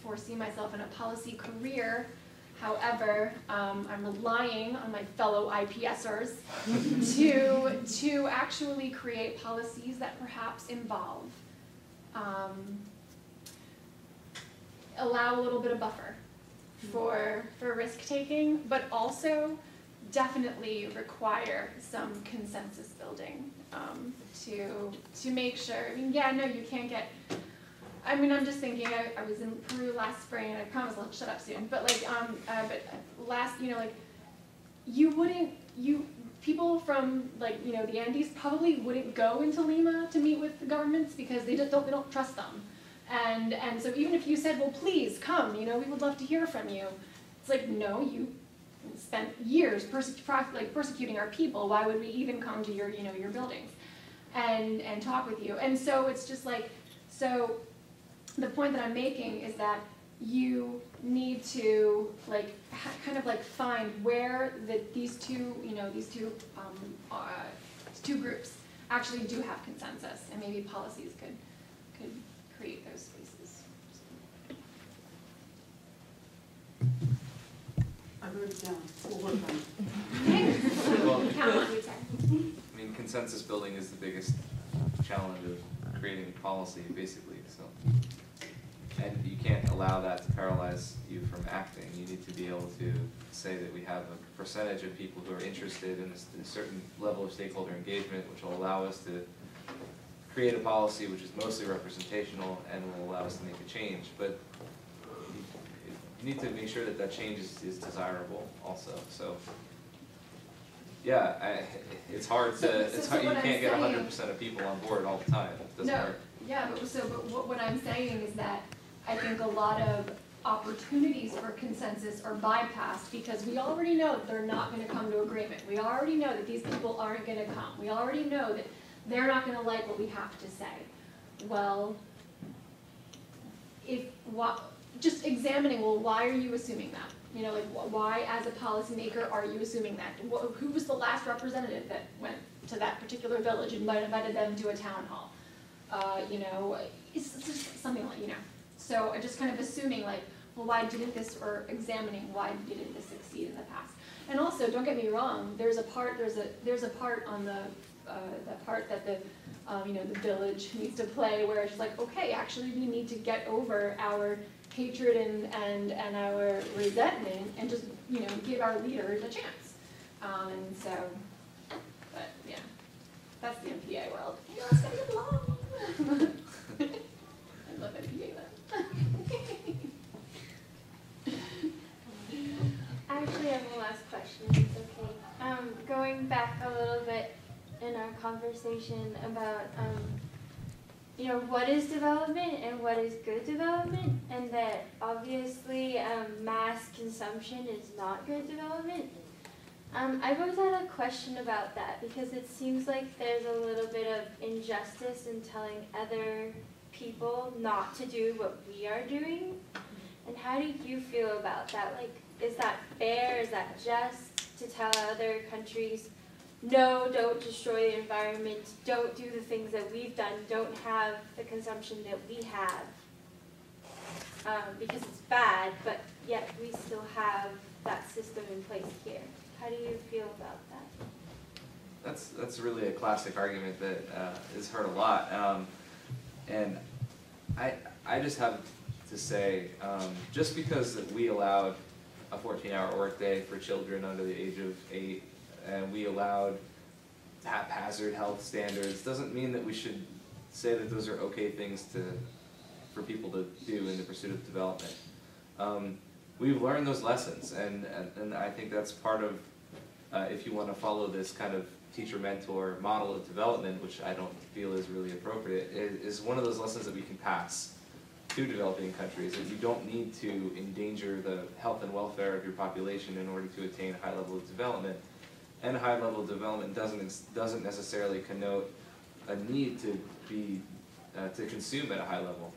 foresee myself in a policy career. However, I'm relying on my fellow IPSers to actually create policies that perhaps involve, allow a little bit of buffer for risk taking, but also definitely require some consensus building to make sure. I mean, yeah, no, you can't get. I mean, I'm just thinking. I was in Peru last spring, and I promise I'll shut up soon. But like, but last, you know, like, people from like, you know, the Andes probably wouldn't go into Lima to meet with the governments because they don't trust them. And so even if you said, well, please come, you know, we would love to hear from you. It's like, no, you spent years persecuting our people. Why would we even come to your, you know, your buildings and talk with you? And so it's just like, so the point that I'm making is that you need to like kind of like find where these two groups actually do have consensus, and maybe policies could create those spaces. I wrote it down. We'll work on it. Well, Count on you, sorry. I mean, consensus building is the biggest challenge of creating policy, basically. So, and you can't allow that to paralyze you from acting. You need to be able to say that we have a percentage of people who are interested in a certain level of stakeholder engagement, which will allow us to create a policy which is mostly representational and will allow us to make a change. But you need to make sure that that change is desirable also. So yeah, it's hard to, you can't get 100% of people on board all the time. It doesn't work. Yeah, but what I'm saying is that I think a lot of opportunities for consensus are bypassed because we already know that they're not going to come to agreement. We already know that these people aren't going to come. We already know that they're not going to like what we have to say. Well, just examining, well, why are you assuming that? You know, like, why as a policymaker are you assuming that? Who was the last representative that went to that particular village and invited them to a town hall? You know, it's just something like, you know. So just kind of assuming like, well, why didn't this, or examining why didn't this succeed in the past? And also, don't get me wrong, there's a part on the part that the you know, the village needs to play, where it's like, okay, actually we need to get over our hatred and our resentment and just, you know, give our leaders a chance. And so, but yeah, that's the MPA world. You know, it's gonna get long. I love MPA then. I actually have one last question, if it's okay. Going back a little bit in our conversation about, you know, what is development and what is good development, and that obviously mass consumption is not good development. I both had a question about that, because it seems like there's a little bit of injustice in telling other people not to do what we are doing. And how do you feel about that? Like, is that fair? Is that just to tell other countries, no, don't destroy the environment, don't do the things that we've done, don't have the consumption that we have, because it's bad, but yet we still have that system in place here. How do you feel about that? That's really a classic argument that is heard a lot, and I just have to say, just because that we allowed a 14-hour workday for children under the age of 8, and we allowed haphazard health standards, doesn't mean that we should say that those are okay things for people to do in the pursuit of development. We've learned those lessons, and I think that's part of, if you want to follow this kind of teacher-mentor model of development, which I don't feel is really appropriate, is one of those lessons that we can pass to developing countries, that you don't need to endanger the health and welfare of your population in order to attain a high level of development. And a high level of development doesn't necessarily connote a need to be to consume at a high level.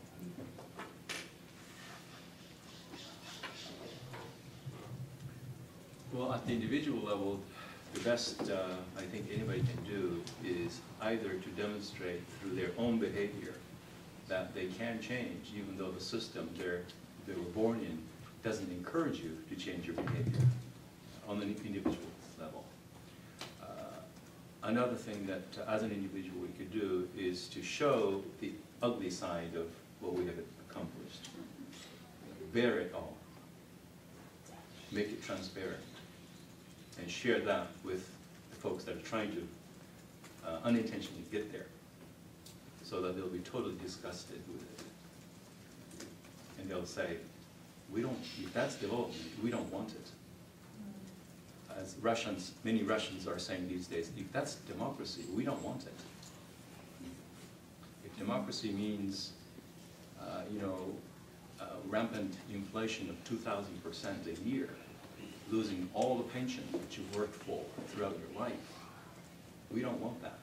Well, at the individual level, the best I think anybody can do is either to demonstrate through their own behavior that they can change, even though the system they were born in doesn't encourage you to change your behavior on the individual level. Another thing that as an individual we could do is to show the ugly side of what we have accomplished. Bear it all. Make it transparent. And share that with the folks that are trying to unintentionally get there, so that they'll be totally disgusted with it. And they'll say, if that's development, we don't want it. As many Russians are saying these days, if that's democracy, we don't want it. If democracy means, rampant inflation of 2,000% a year, losing all the pension that you've worked for throughout your life, we don't want that.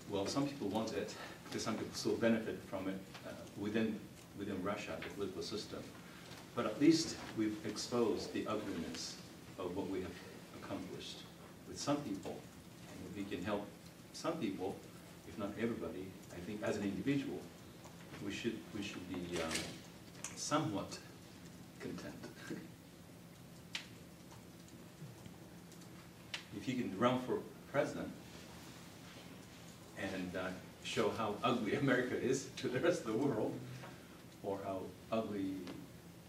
Well, some people want it, because some people still benefit from it within Russia, the political system. But at least we've exposed the ugliness of what we have accomplished with some people. And if we can help some people, if not everybody, I think as an individual, we should be somewhat content. If you can run for president and show how ugly America is to the rest of the world, or how ugly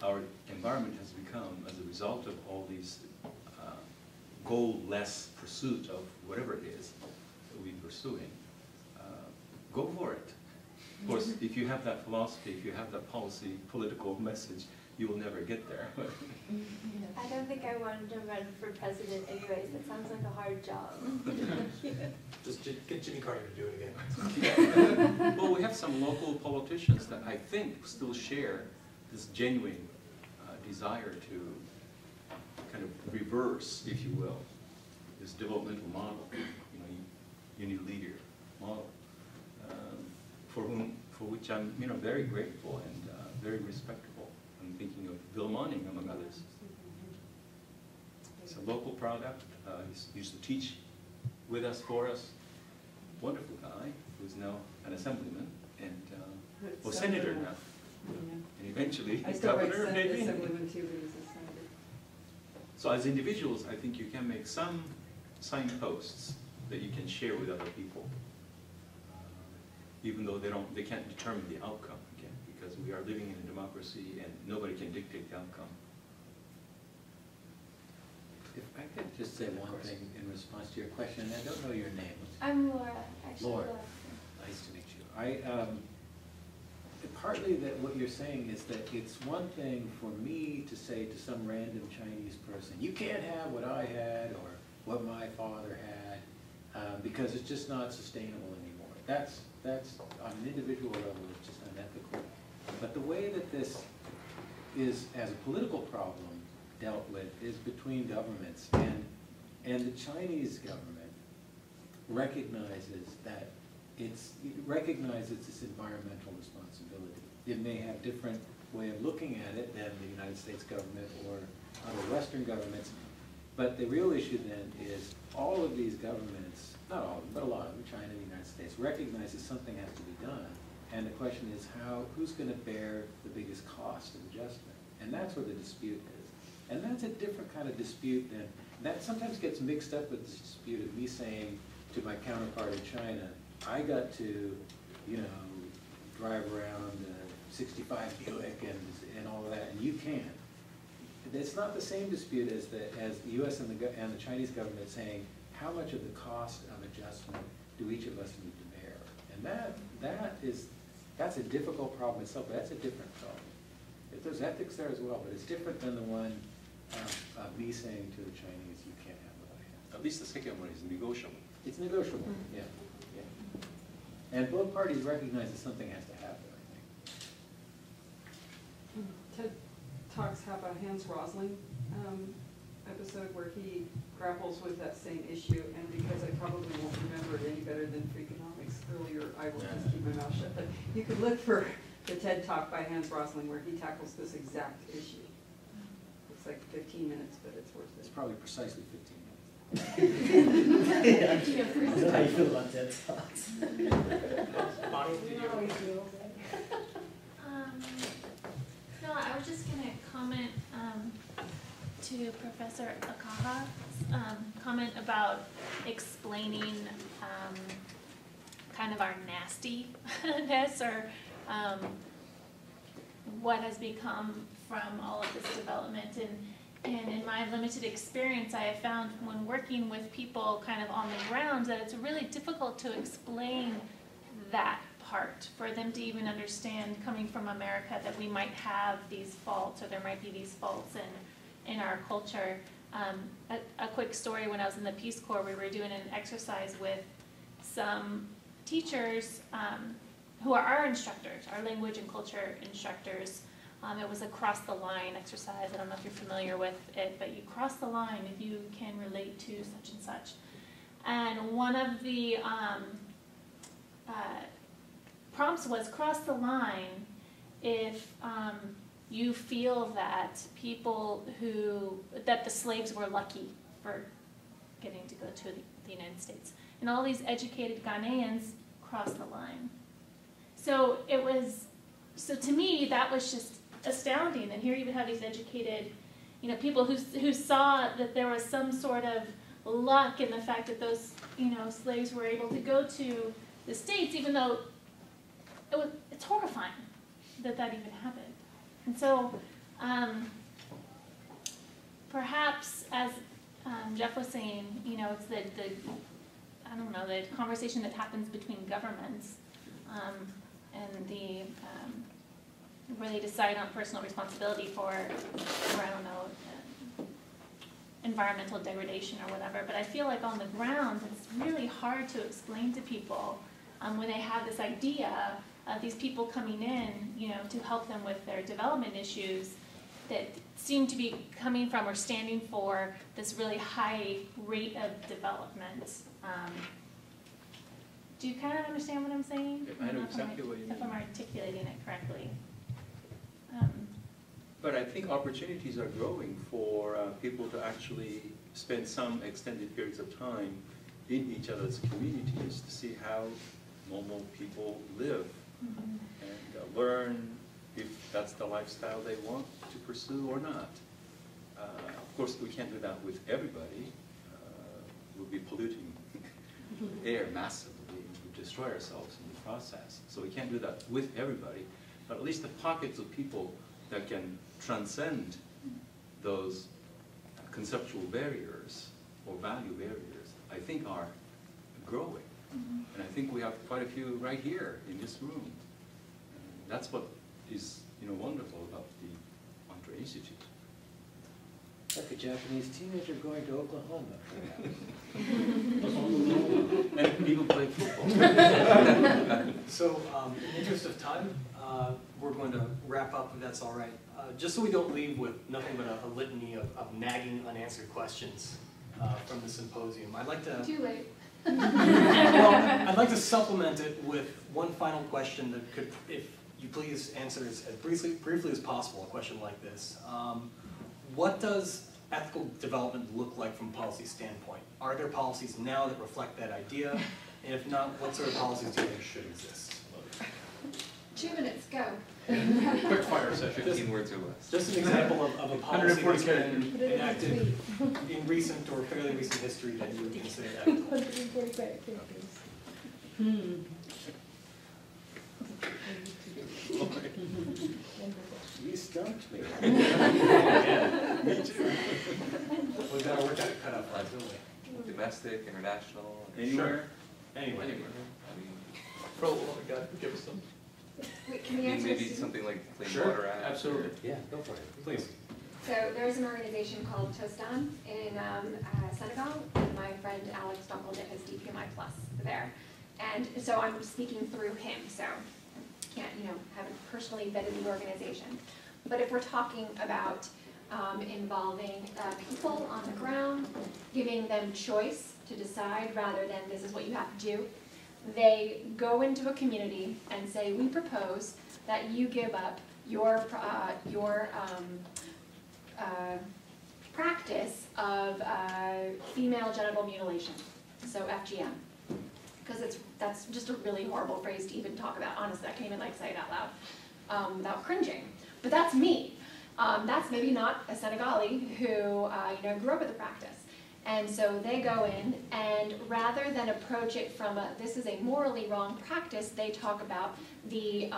our environment has become as a result of all these goal-less pursuit of whatever it is that we're pursuing, go for it. Of course, if you have that philosophy, if you have that political message, you will never get there. I don't think I wanted to run for president anyways. That sounds like a hard job. Just get Jimmy Carter to do it again. Well, we have some local politicians that I think still share this genuine desire to kind of reverse, if you will, this developmental model, you need a leader model, for which I'm very grateful and very respectable. I'm thinking of Bill Manning, among others. It's a local product. He used to teach with us, for us. Wonderful guy, who's now an assemblyman and senator now. Yeah. And eventually I still write governor, maybe. assemblyman too, but he's a senator. So as individuals, I think you can make some signposts that you can share with other people, even though they can't determine the outcome, okay? Because we are living in a democracy and nobody can dictate the outcome. If I could just say one thing in response to your question, and I don't know your name. I'm Laura, actually. Laura. Nice to meet you. Partly that what you're saying is that it's one thing for me to say to some random Chinese person, you can't have what I had or what my father had, because it's just not sustainable anymore. That's on an individual level, it's just unethical. But the way that this is, as a political problem, dealt with is between governments, and the Chinese government recognizes that it recognizes its environmental responsibility. It may have different way of looking at it than the United States government or other Western governments, but the real issue then is all of these governments, not all of them, but a lot of them, China and the United States, recognizes something has to be done. And the question is who's going to bear the biggest cost of adjustment? And that's where the dispute is. And that's a different kind of dispute than, that sometimes gets mixed up with the dispute of me saying to my counterpart in China, I got to, drive around a 65 Buick and all of that, and you can't. It's not the same dispute as the U.S. and the Chinese government saying, how much of the cost of adjustment do each of us need to bear? And that's a difficult problem itself, but that's a different problem. There's ethics there as well, but it's different than the one of me saying to the Chinese, you can't have what I have. At least the second one is negotiable. It's negotiable, yeah. And both parties recognize that something has to happen, I think. TED Talks have a Hans Rosling episode where he grapples with that same issue, and because I probably won't remember it any better than Freakonomics earlier, I will just keep my mouth shut. But you could look for the TED Talk by Hans Rosling where he tackles this exact issue. It's like 15 minutes, but it's worth it. It's probably precisely 15 minutes. I don't know how you feel about TED Talks. No, I was just going to comment to Professor Akaha's comment about explaining kind of our nastiness or what has become from all of this development. And in my limited experience, I have found when working with people kind of on the ground that it's really difficult to explain that part for them to even understand, coming from America, that we might have these faults or there might be these faults in our culture. A quick story, when I was in the Peace Corps, we were doing an exercise with some teachers who are our instructors, our language and culture instructors. It was a cross the line exercise. I don't know if you're familiar with it, but you cross the line if you can relate to such and such. And one of the prompts was cross the line if you feel that that the slaves were lucky for getting to go to the United States. And all these educated Ghanaians crossed the line. So to me, that was just astounding. And here you would have these educated, people who saw that there was some sort of luck in the fact that those, slaves were able to go to the States, even though it's horrifying that even happened. And so, perhaps as Jeff was saying, it's the conversation that happens between governments and where they decide on personal responsibility for environmental degradation or whatever. But I feel like on the ground, it's really hard to explain to people when they have this idea of these people coming in, to help them with their development issues that seem to be coming from or standing for this really high rate of development. Do you kind of understand what I'm saying? I know exactly what you mean. If I'm articulating it correctly. But I think opportunities are growing for people to actually spend some extended periods of time in each other's communities to see how normal people live and learn if that's the lifestyle they want to pursue or not. Of course, we can't do that with everybody. We'll be polluting err massively, we destroy ourselves in the process. So we can't do that with everybody, but at least the pockets of people that can transcend those conceptual barriers or value barriers, I think are growing. And I think we have quite a few right here in this room. And that's what is wonderful about the Monterey Institute. Like a Japanese teenager going to Oklahoma. And even play football. So, in the interest of time, we're going to wrap up if that's all right. Just so we don't leave with nothing but a litany of nagging unanswered questions from the symposium, I'd like to... Too late. Well, I'd like to supplement it with one final question that could, if you please answer as briefly as possible, a question like this. What does ethical development look like from a policy standpoint? Are there policies now that reflect that idea? And if not, what sort of policies do you think should exist? 2 minutes, go. Quick fire session. 15 words or less. Just an example of a policy that's been Put it in enacted in recent or fairly recent history that you would consider ethical. 140 characters. You stumped me. Yeah, me too. We've got to work out a cutoff line, don't we? Domestic, international. Anywhere? Anyway. I mean, Pro, give us some. Wait, can we answer maybe this? something like Clean Sure, Water Act. absolutely. Yeah, go for it. Please. So there's an organization called Tostan in Senegal, and my friend Alex Dunkeldet has DPMI Plus there. And so I'm speaking through him, so I can't, haven't personally vetted the organization. But if we're talking about involving people on the ground, giving them choice to decide rather than this is what you have to do, they go into a community and say, we propose that you give up your practice of female genital mutilation, so FGM. Because that's just a really horrible phrase to even talk about. Honestly, I can't even say it out loud without cringing. But that's me. That's maybe not a Senegalese who grew up with the practice. And so they go in, and rather than approach it from this is a morally wrong practice, they talk about the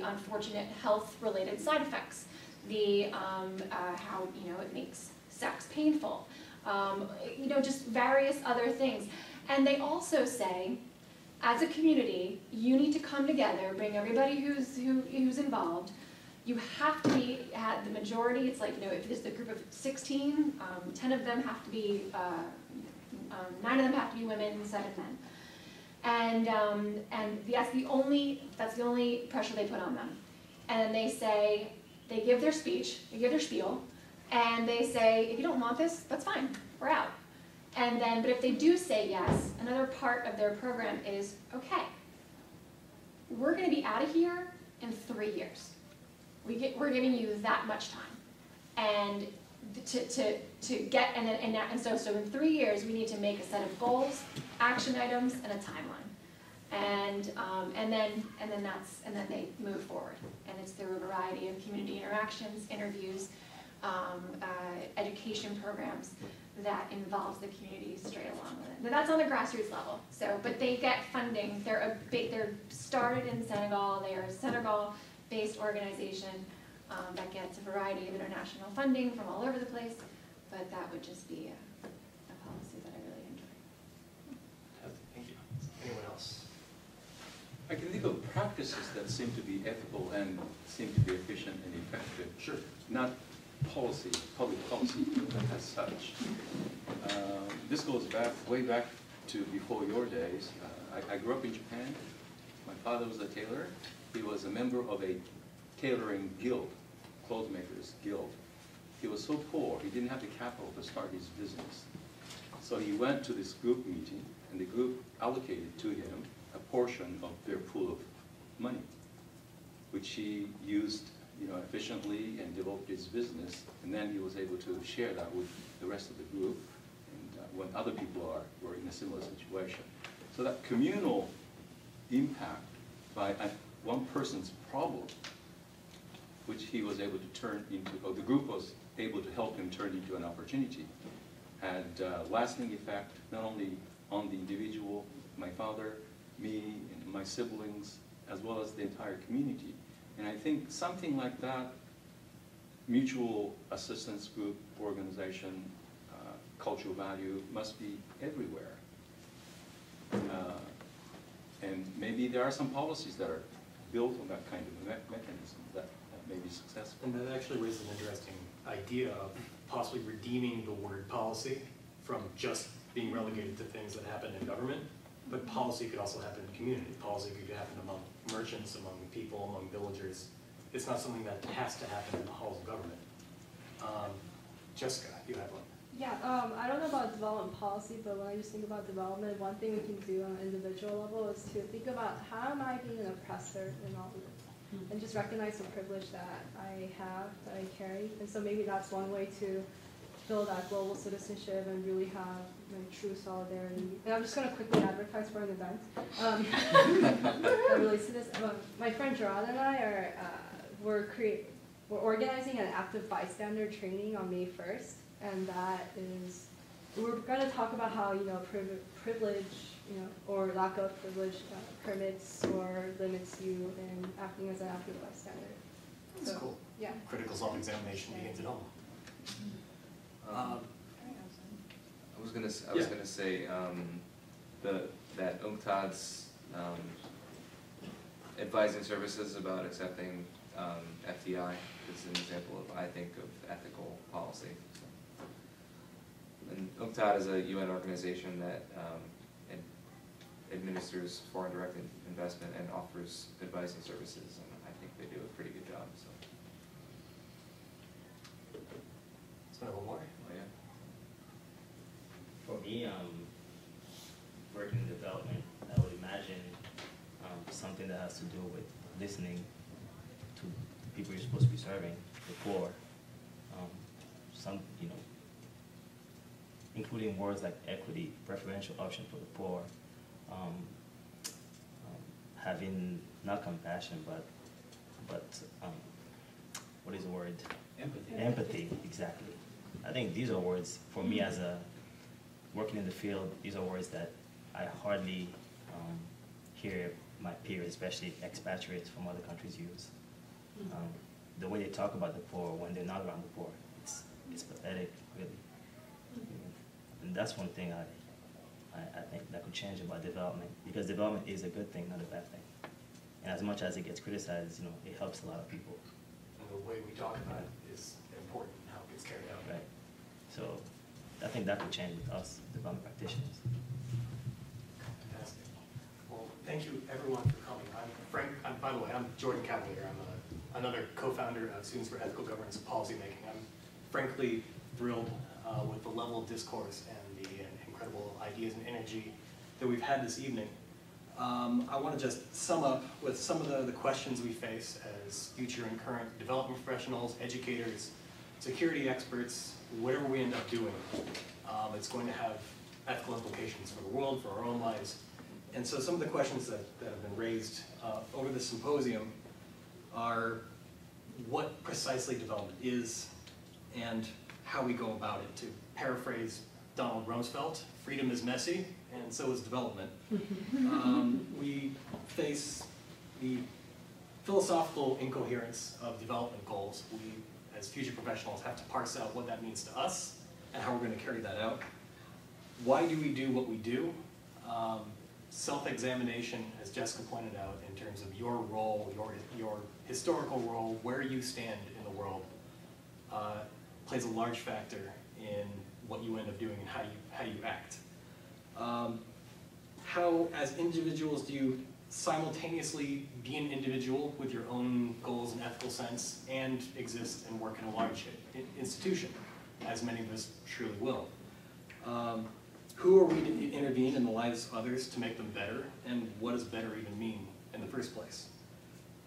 unfortunate health-related side effects, how it makes sex painful, just various other things. And they also say, as a community, you need to come together, bring everybody who's involved. You have to be at the majority. It's if there's a group of 16, 10 of them have to be, 9 of them have to be women, 7 men. And that's the only pressure they put on them. And they say, they give their speech, they give their spiel, and they say, if you don't want this, that's fine, we're out. And then, but if they do say yes, another part of their program is, okay, we're going to be out of here in 3 years. We're giving you that much time, and so in 3 years we need to make a set of goals, action items, and a timeline, and then they move forward, and it's through a variety of community interactions, interviews, education programs that involves the community straight along with it. But that's on the grassroots level. So, but they get funding. They're started in Senegal. They are a Senegal-based organization that gets a variety of international funding from all over the place. But that would just be a policy that I really enjoy. Thank you. Anyone else? I can think of practices that seem to be ethical and seem to be efficient and effective. Sure. Not policy, public policy as such. This goes way back to before your days. I grew up in Japan. My father was a tailor. He was a member of a tailoring guild, clothesmakers guild. He was so poor, he didn't have the capital to start his business. So he went to this group meeting, and the group allocated to him a portion of their pool of money, which he used efficiently and developed his business, and then he was able to share that with the rest of the group, and when other people were in a similar situation. So that communal impact by one person's problem, which he was able to turn into, or the group was able to help him turn into an opportunity, had lasting effect not only on the individual, my father, me, and my siblings, as well as the entire community. And I think something like that, mutual assistance group, organization, cultural value must be everywhere. And maybe there are some policies that are built on that kind of mechanism that may be successful. And that actually raises an interesting idea of possibly redeeming the word policy from just being relegated to things that happen in government, but policy could also happen in community. Policy could happen among merchants, among people, among villagers. It's not something that has to happen in the halls of government. Jessica, you have one. Yeah, I don't know about development policy, but when I just think about development, one thing we can do on an individual level is to think about how am I being an oppressor in all of this, and just recognize the privilege that I have, that I carry. And so maybe that's one way to build that global citizenship and really have true solidarity. And I'm just going to quickly advertise for an event that relates to this. My friend Gerard and I are we're organizing an active bystander training on May 1st. And that is, we're going to talk about how, privilege, or lack of privilege permits or limits you in acting as an active bystander. That's cool. Yeah. Critical self-examination begins at home. I was gonna say that UNCTAD's advising services about accepting FDI is an example of, I think, of ethical policy. And UNCTAD is a UN organization that administers foreign direct investment and offers advising services, and I think they do a pretty good job. So. One more? Oh, yeah. For me, working in development, I would imagine something that has to do with listening to people you're supposed to be serving, the poor. Including words like equity, preferential option for the poor, having not compassion, but what is the word? Empathy. Empathy, exactly. I think these are words, for me as a working in the field, these are words that I hardly hear my peers, especially expatriates from other countries, use. The way they talk about the poor when they're not around the poor, it's pathetic, really. And that's one thing I think that could change about development, because development is a good thing, not a bad thing. And as much as it gets criticized, it helps a lot of people. And the way we talk about it is important, how it gets carried out. Right. So I think that could change with us, development practitioners. Fantastic. Well, thank you everyone for coming. I'm Frank. By the way, I'm Jordan Cavalier. I'm another co-founder of Students for Ethical Governance and Policymaking. I'm frankly thrilled with the level of discourse and the incredible ideas and energy that we've had this evening. I want to just sum up with some of the questions we face as future and current development professionals, educators, security experts, whatever we end up doing. It's going to have ethical implications for the world, for our own lives. And so some of the questions that have been raised over the symposium are what precisely development is and how we go about it. To paraphrase Donald Rumsfeld, freedom is messy, and so is development. We face the philosophical incoherence of development goals. We, as future professionals, have to parse out what that means to us and how we're going to carry that out. Why do we do what we do? Self-examination, as Jessica pointed out, in terms of your role, your historical role, where you stand in the world, plays a large factor in what you end up doing and how you act. How, as individuals, do you simultaneously be an individual with your own goals and ethical sense and exist and work in a large institution, as many of us surely will? Who are we to intervene in the lives of others to make them better, and what does better even mean in the first place?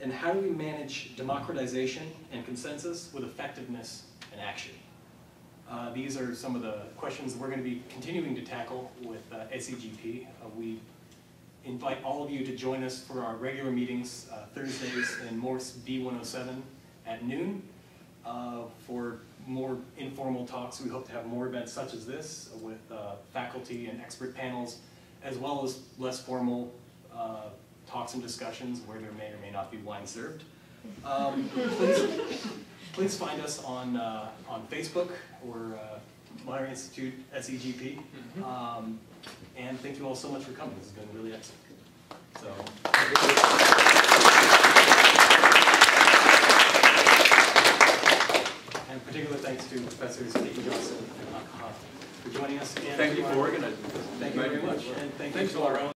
And how do we manage democratization and consensus with effectiveness and action? These are some of the questions we're going to be continuing to tackle with SEGP. We invite all of you to join us for our regular meetings Thursdays in Morse B107 at noon. For more informal talks, we hope to have more events such as this with faculty and expert panels as well as less formal talks and discussions where there may or may not be wine served. Please find us on Facebook or Monterey Institute SEGP. And thank you all so much for coming. This has been really excellent. So. And particular thanks to Professors Dayton-Johnson and Akaha for joining us. And thank you for organizing this. Thank you very much. And thank you to our own